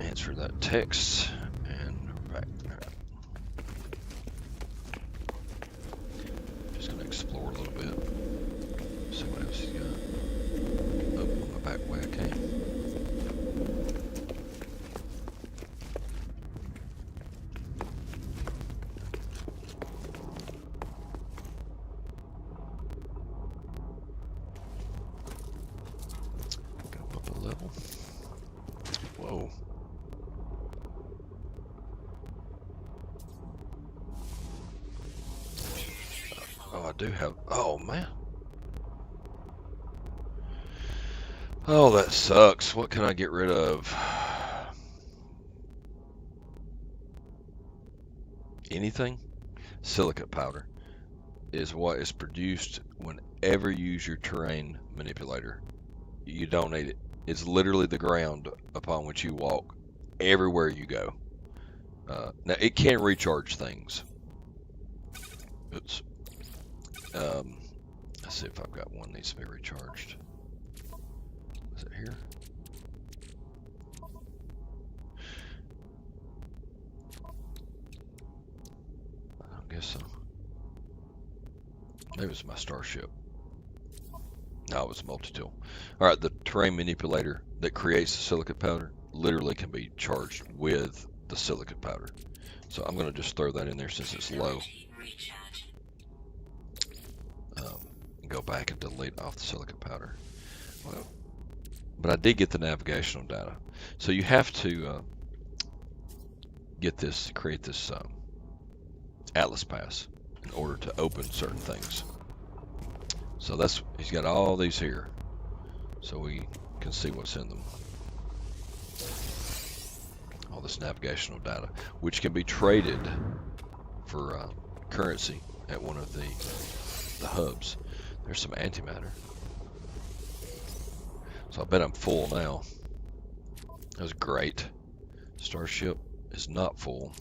Answer that text and we're back. Just gonna explore a little bit. See what else he's got. Oh, I'm back the way I came. Go up a little. Whoa. Oh, I do have, oh man. Oh, that sucks. What can I get rid of? Anything? Silicate powder is what is produced whenever you use your terrain manipulator. You don't need it. It's literally the ground upon which you walk everywhere you go. Now, it can recharge things. Oops. Let's see if I've got one that needs to be recharged. Is it here? I don't guess so. Maybe it's my starship. No, it was a multi-tool. All right, the terrain manipulator that creates the silicate powder literally can be charged with the silicate powder. So I'm going to just throw that in there since it's low. Go back and delete off the silicate powder. Well, but I did get the navigational data. So you have to get this, create this Atlas pass in order to open certain things. So that's, he's got all these here, so we can see what's in them. All this navigational data, which can be traded for currency at one of the hubs. There's some antimatter. So I bet I'm full now. That was great. Starship is not full.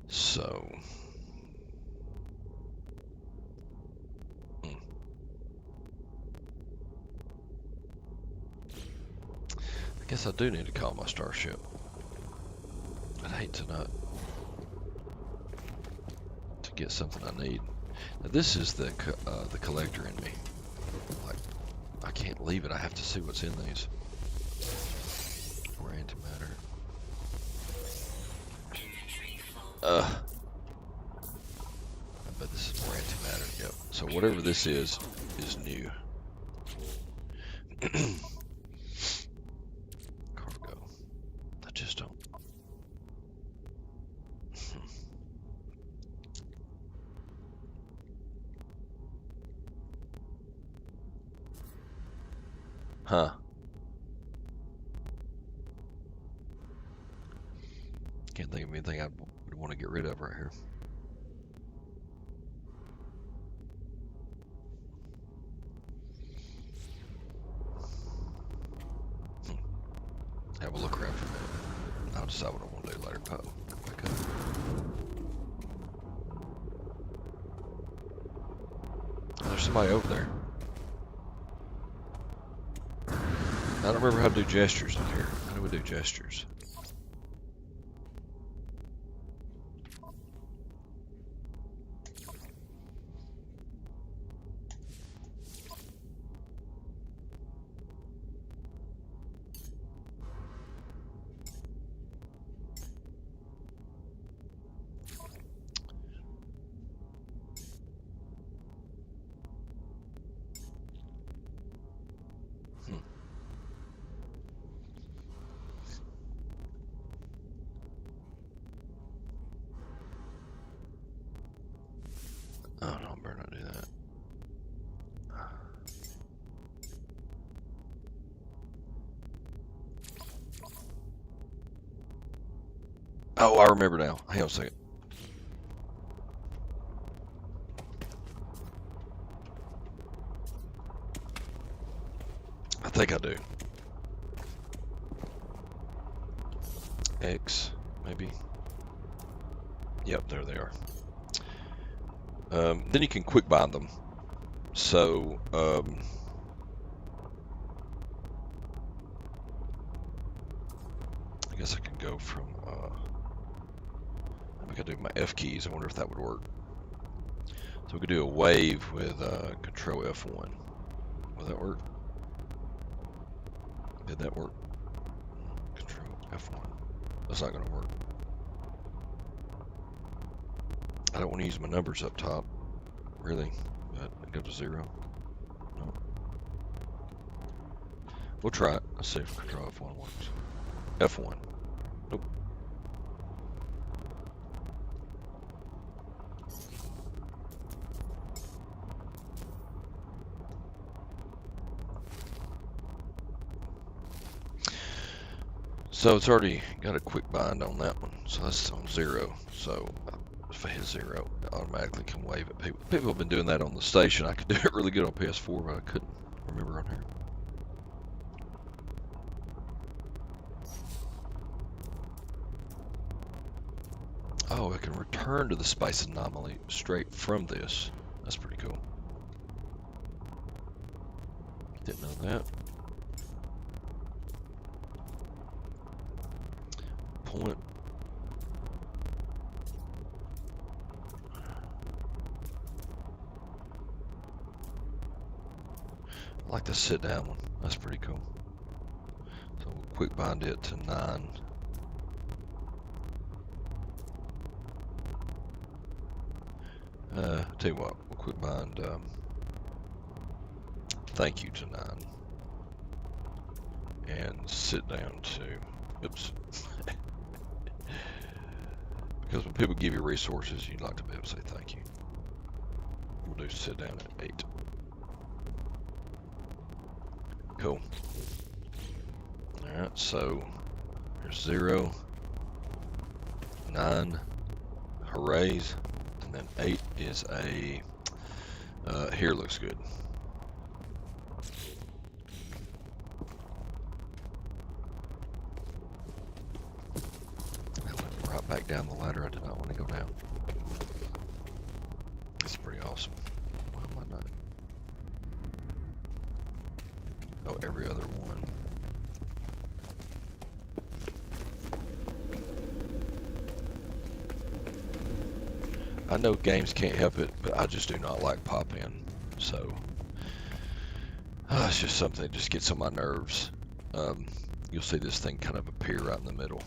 So I guess I do need to call my starship. I'd hate to not to get something I need. Now this is the collector in me. Like, I can't leave it. I have to see what's in these. More antimatter. I bet this is more antimatter. Yep. So whatever this is new. Cargo. I just don't. Huh. Can't think of anything I would want to get rid of right here. Have a look around for a minute. I'll decide what I want to do later. Uh-oh. Back up. Oh, there's somebody over there. I don't remember how to do gestures in here. How do we do gestures? Oh no, I better not do that. Oh, I remember now. Hang on a second. I think I do. X, maybe. Yep, there they are. Then you can quick bind them. So, I guess I can go from, I could do my F keys. I wonder if that would work. So we could do a wave with Control F1. Will that work? Did that work? Control F1. That's not going to work. I don't want to use my numbers up top, really. But I go to 0. No. We'll try it. Let's see if Control F1 works. F1. Nope. So it's already got a quick bind on that one. So that's on 0. So if I hit 0, it automatically can wave at people. People have been doing that on the station. I could do it really good on PS4, but I couldn't remember on here. Oh, I can return to the space anomaly straight from this. That's pretty cool. Didn't know that. Point. I like the sit down one. That's pretty cool. So we'll quick bind it to 9. Tell you what, we'll quick bind thank you to 9. And sit down to, oops. Because when people give you resources, you'd like to be able to say thank you. We'll do sit down at 8. Cool. Alright, so there's 0, 9, hoorays, and then 8 is a, here looks good. I went right back down the ladder. I did not want to go down. It's pretty awesome. Why am I not? Oh, every other one. I know games can't help it, but I just do not like pop-in. So, it's just something that just gets on my nerves. You'll see this thing kind of appear right in the middle.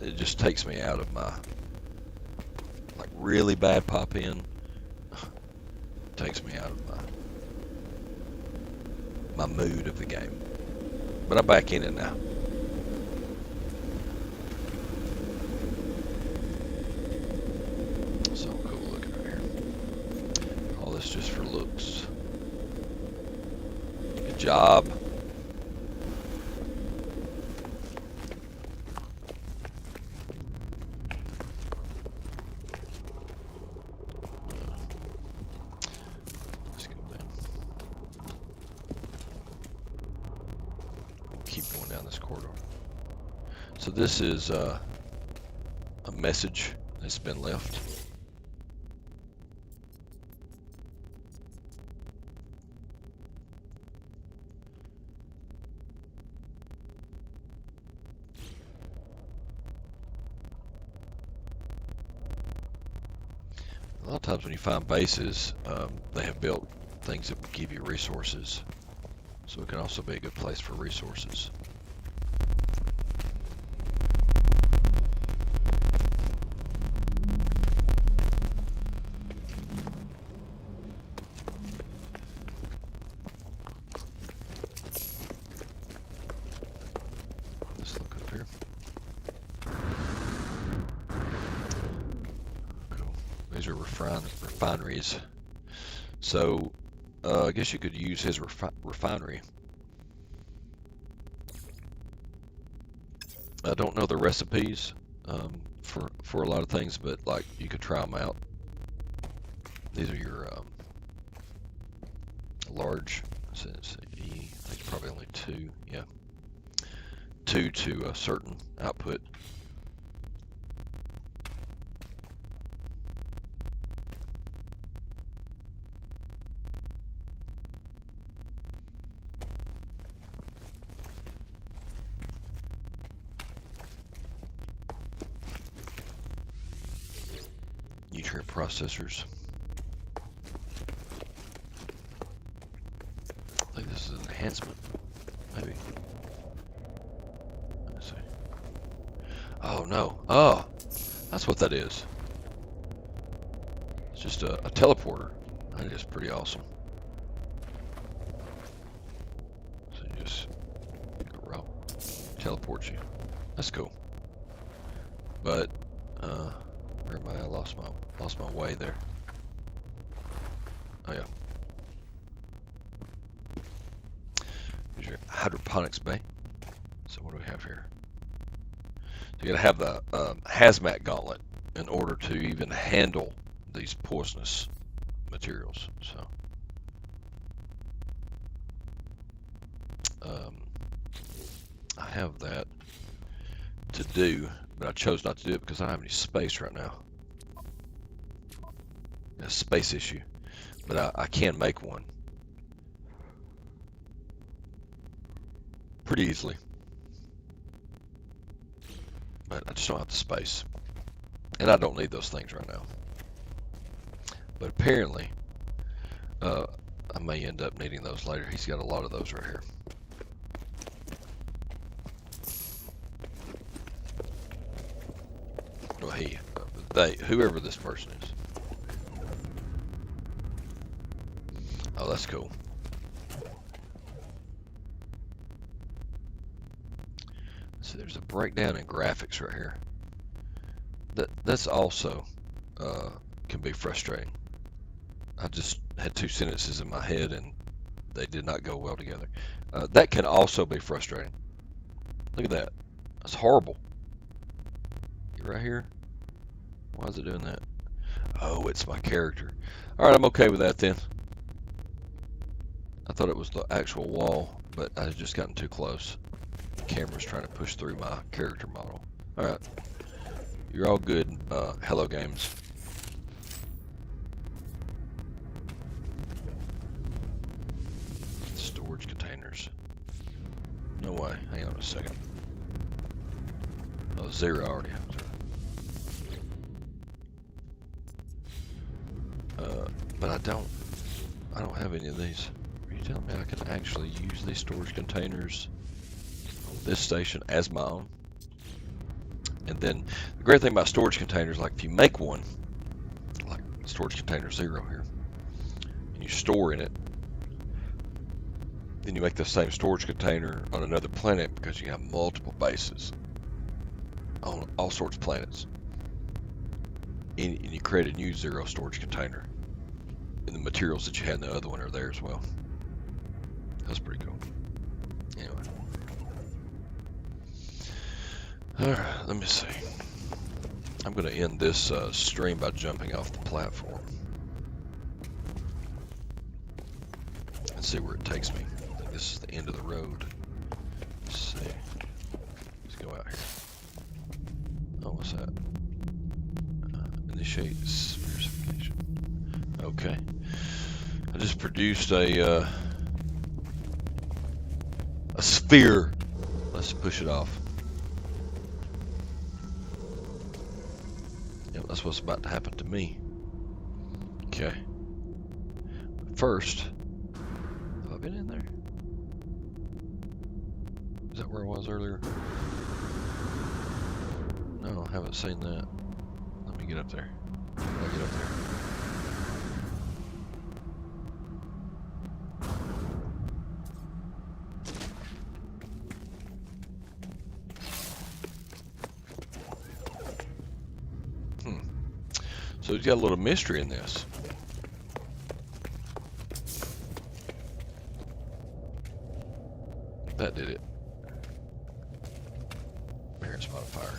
It just takes me out of my, like, really bad pop-in. Takes me out of my mood of the game. But I'm back in it now. So cool looking right here. All this just for looks. Good job. Keep going down this corridor. So this is a message that's been left. A lot of times when you find bases, they have built things that will give you resources. So it can also be a good place for resources. Let's look up here. Cool. These are refineries. So I guess you could use his refinery. I don't know the recipes for a lot of things, but like you could try them out. These are your large. I think probably only 2. Yeah, 2 to a certain output. Nutrient processors. I think this is an enhancement, maybe. Let's see. Oh no! Oh, that's what that is. It's just a teleporter. That is pretty awesome. teleports you. That's cool. But where am I? I lost my way there. Oh yeah. Here's your hydroponics bay. So what do we have here? You gotta have the hazmat gauntlet in order to even handle these poisonous materials. So I have that to do, but I chose not to do it because I don't have any space right now. A space issue, but I can make one pretty easily, but I just don't have the space, and I don't need those things right now. But apparently I may end up needing those later. He's got a lot of those right here. Well, whoever this person is. Oh, that's cool. So there's a breakdown in graphics right here. That's also can be frustrating. I just had two sentences in my head and they did not go well together. That can also be frustrating. Look at that. That's horrible. Right here. Why is it doing that? Oh, it's my character. Alright, I'm okay with that then. I thought it was the actual wall, but I had just gotten too close. The camera's trying to push through my character model. Alright. You're all good, Hello Games. Storage containers. No way. Hang on a second. Oh, 0 already. But I don't have any of these. Are you telling me I can actually use these storage containers on this station as my own? And then the great thing about storage containers, like if you make one, like storage container 0 here, and you store in it, then you make the same storage container on another planet because you have multiple bases on all sorts of planets. And you create a new 0 storage container. And the materials that you had in the other one are there as well. That's pretty cool. Anyway. Alright, let me see. I'm going to end this stream by jumping off the platform. And see where it takes me. I think this is the end of the road. Let's see. Let's go out here. Oh, what's that? Initiate verification. Okay. I just produced a sphere. Let's push it off. Yep, that's what's about to happen to me. Okay. First, have I been in there? Is that where I was earlier? No, I haven't seen that. Let me get up there. How do I get up there? So it's got a little mystery in this. That did it. Appearance modifier.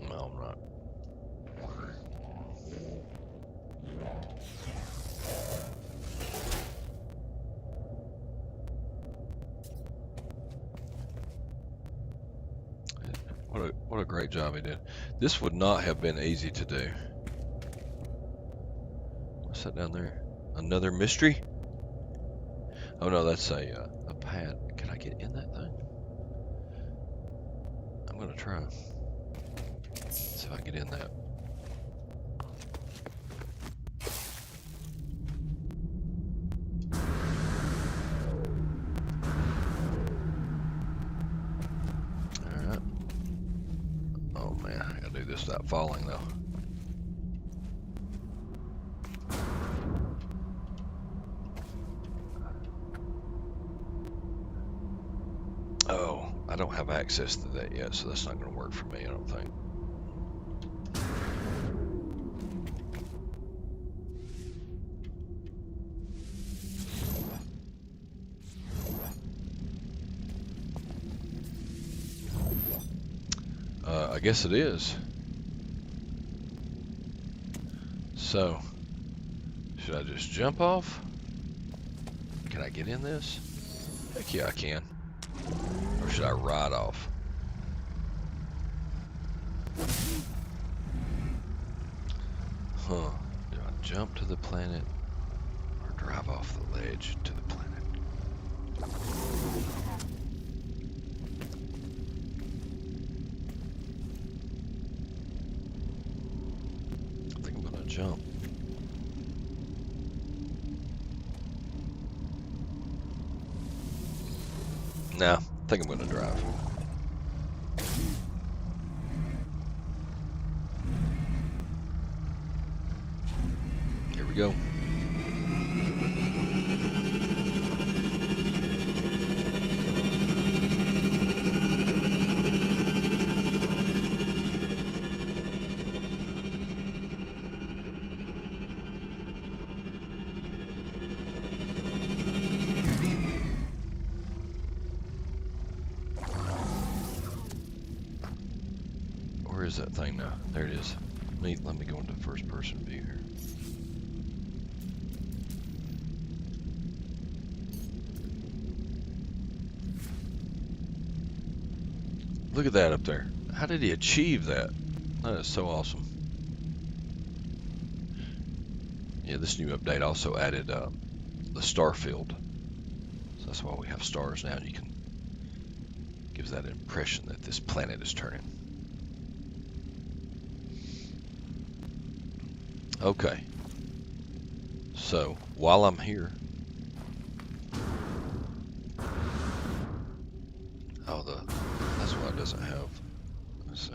No, I'm not. What a great job he did. This would not have been easy to do. What's that down there? Another mystery? Oh no, that's a pad. Can I get in that thing? I'm gonna try. See if I can get in that. Alright. Oh man, I gotta do this without falling though. don't have access to that yet, so that's not going to work for me, I don't think. I guess it is. So, should I just jump off? Can I get in this? Heck yeah, I can. Or should I ride off? Huh. Do I jump to the planet or drive off the ledge to the planet? I think I'm gonna jump. Nah, I think I'm gonna drive. Here we go. Where is that thing now? There it is. Let me go into first person view here. Look at that up there. How did he achieve that? That is so awesome. Yeah, this new update also added the star field. So that's why we have stars now. And you can gives that impression that this planet is turning. Okay. So while I'm here, that's why it doesn't have. Let's see.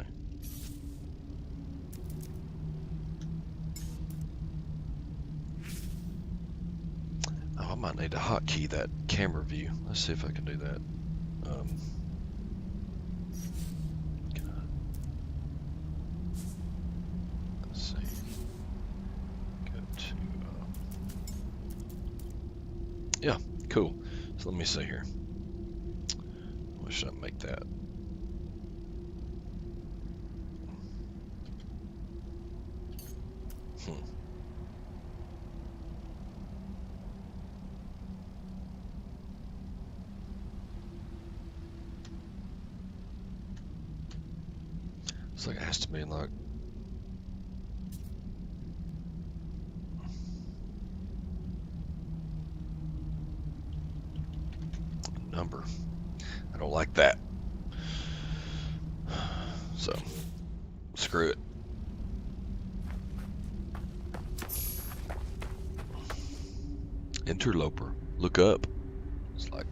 Oh, I might need to hotkey that camera view. Let's see if I can do that. Let's see. Go to. Yeah, cool. So let me see here. What should I make that? Looks like it has to be like number. I don't like that. So screw it. Interloper. Look up. It's like,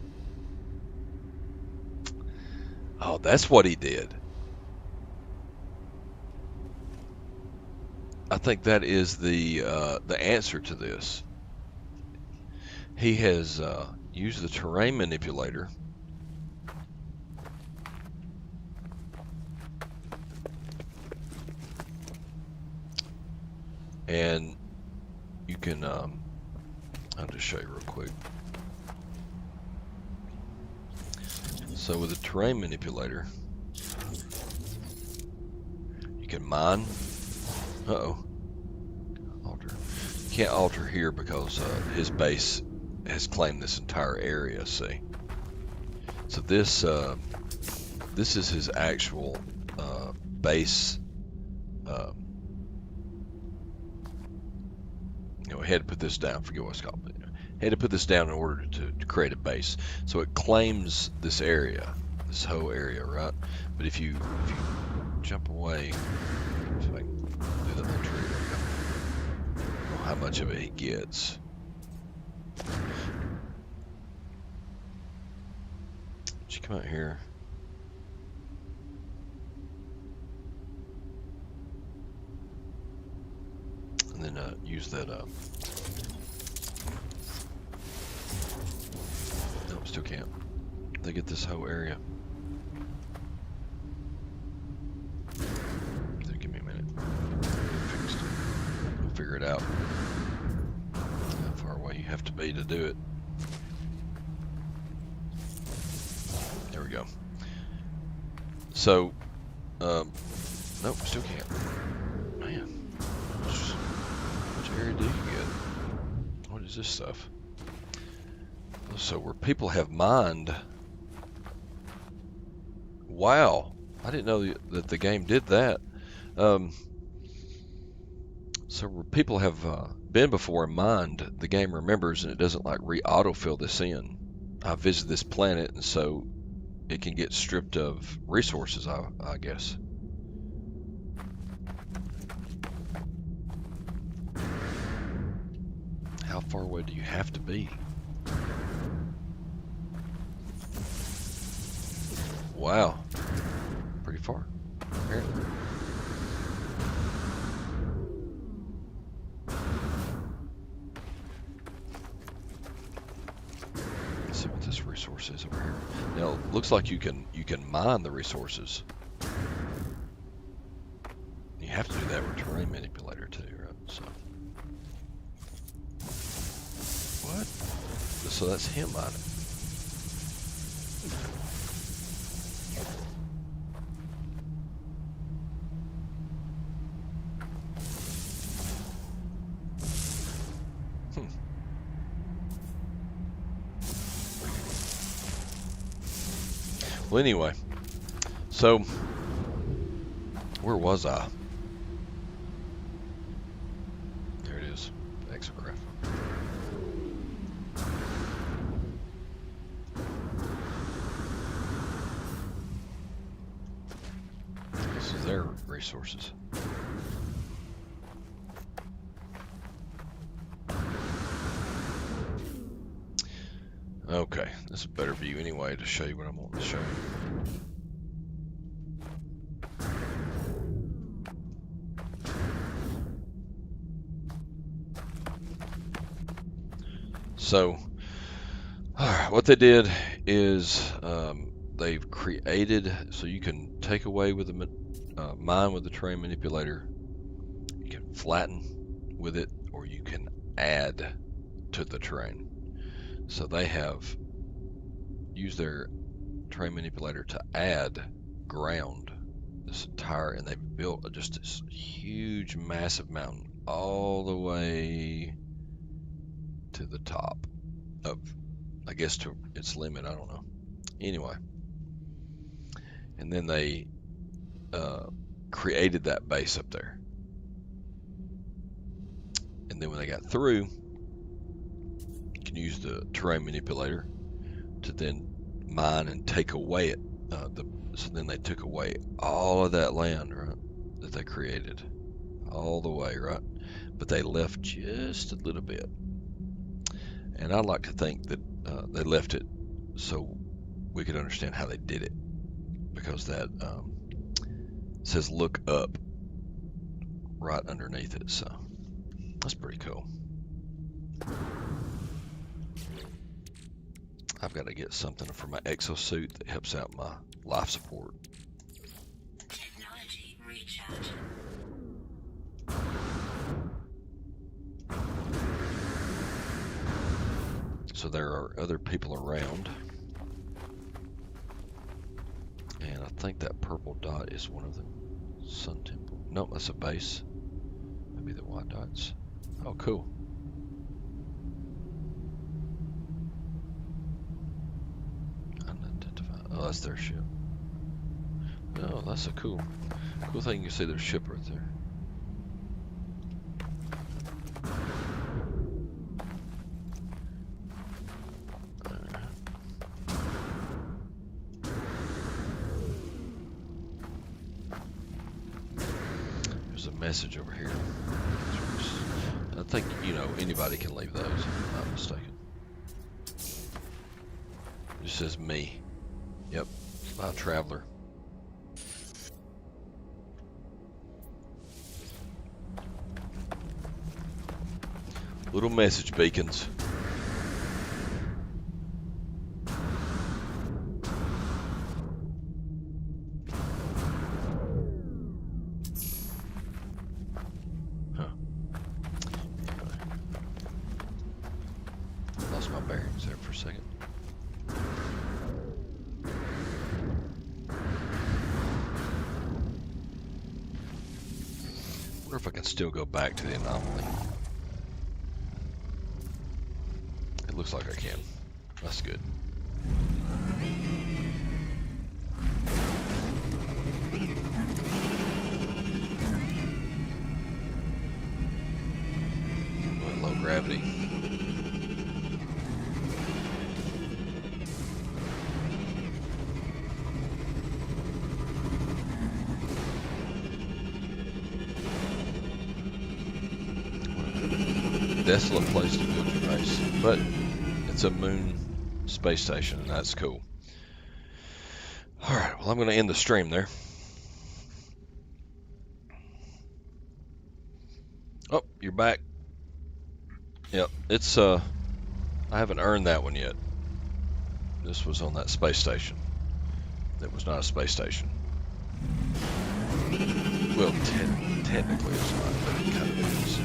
oh, that's what he did. I think that is the answer to this. He has used the terrain manipulator and you can I'll just show you real quick. So with the terrain manipulator you can mine. Uh-oh. Alter. Can't alter here because his base has claimed this entire area, see? So this is his actual base. He had to put this down. Forget what it's called. He had to put this down in order to create a base. So it claims this area, this whole area, right? But if you jump away, if I can do that little tree, there we go. I don't know how much of it he gets. But you come out here. And then use that up. No, still can't. They get this whole area. figure it out. How far away you have to be to do it. There we go. So, nope, still can't. Man, which area do you get? What is this stuff? So where people have mined. Wow, I didn't know that the game did that. So where people have been before and mined, the game remembers and it doesn't like re-autofill this in. I visited this planet, and so it can get stripped of resources, I guess. How far away do you have to be? Wow, pretty far, apparently. Let's see what this resource is over here. Now, it looks like you can mine the resources. You have to do that with terrain manipulator too, right? So, what? So that's him mining. Well, anyway, so where was I? There it is, exocraft. This is their resources. Okay, this is a better view anyway to show you what I'm wanting to show you. So, what they did is they've created, so you can take away with the mine with the terrain manipulator, you can flatten with it, or you can add to the terrain. So they have used their terrain manipulator to add ground this entire, and they've built just this huge, massive mountain all the way to the top of, I guess, to its limit. I don't know. Anyway, and then they created that base up there, and then when they got through, you can use the terrain manipulator to then mine and take away it. So then they took away all of that land, right, that they created, all the way, right? But they left just a little bit. And I like to think that they left it so we could understand how they did it, because that says look up right underneath it. So that's pretty cool. I've got to get something for my exosuit that helps out my life support. Technology recharge. So there are other people around. And I think that purple dot is one of them. Sun Temple. Nope, that's a base. Maybe the white dots. Oh, cool. Oh, that's their ship. Oh, that's a cool thing. You see their ship right there. There's a message over here. I think, anybody can leave those, if I'm not mistaken. It just says me. Yep, my traveler. Little message beacons. Huh. wonder if I can still go back to the anomaly. It looks like I can. That's good. Low gravity. Desolate place to build your base, but it's a moon space station, and that's cool. All right, well, I'm going to end the stream there. Oh, you're back. Yep, it's I haven't earned that one yet. This was on that space station. That was not a space station. Well, technically it's not, but it kind of is.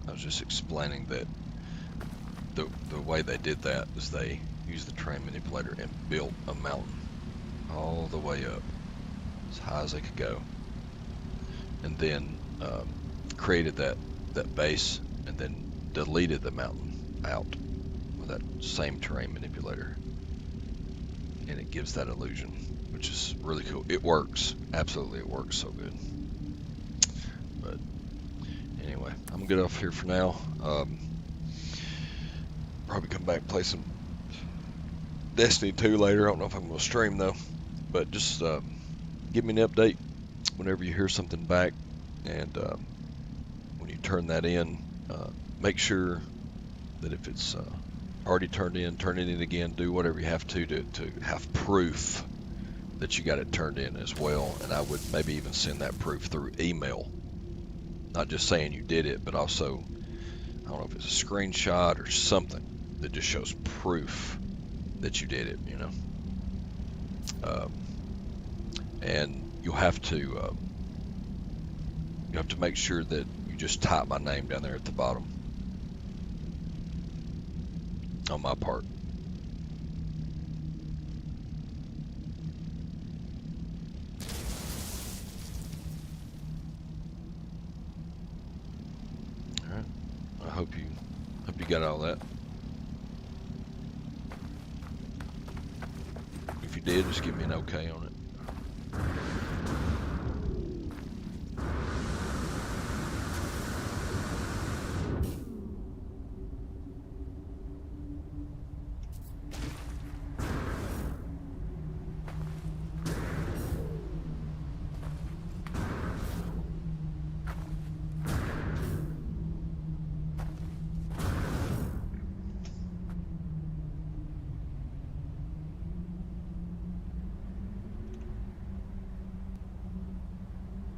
I was just explaining that the way they did that is they used the terrain manipulator and built a mountain all the way up, as high as they could go, and then created that base, and then deleted the mountain out with that same terrain manipulator, and it gives that illusion, which is really cool. It works. Absolutely, it works so good. But anyway, I'm gonna get off here for now. Probably come back and play some Destiny 2 later. I don't know if I'm going to stream though, but just give me an update whenever you hear something back, and when you turn that in, make sure that if it's already turned in, turn it in again. Do whatever you have to have proof that you got it turned in as well. And I would maybe even send that proof through email, not just saying you did it, but also, I don't know if it's a screenshot or something that just shows proof that you did it, you know. And you'll have to make sure that you just type my name down there at the bottom on my part. All right. I hope you got all that. If you did, just give me an okay on it.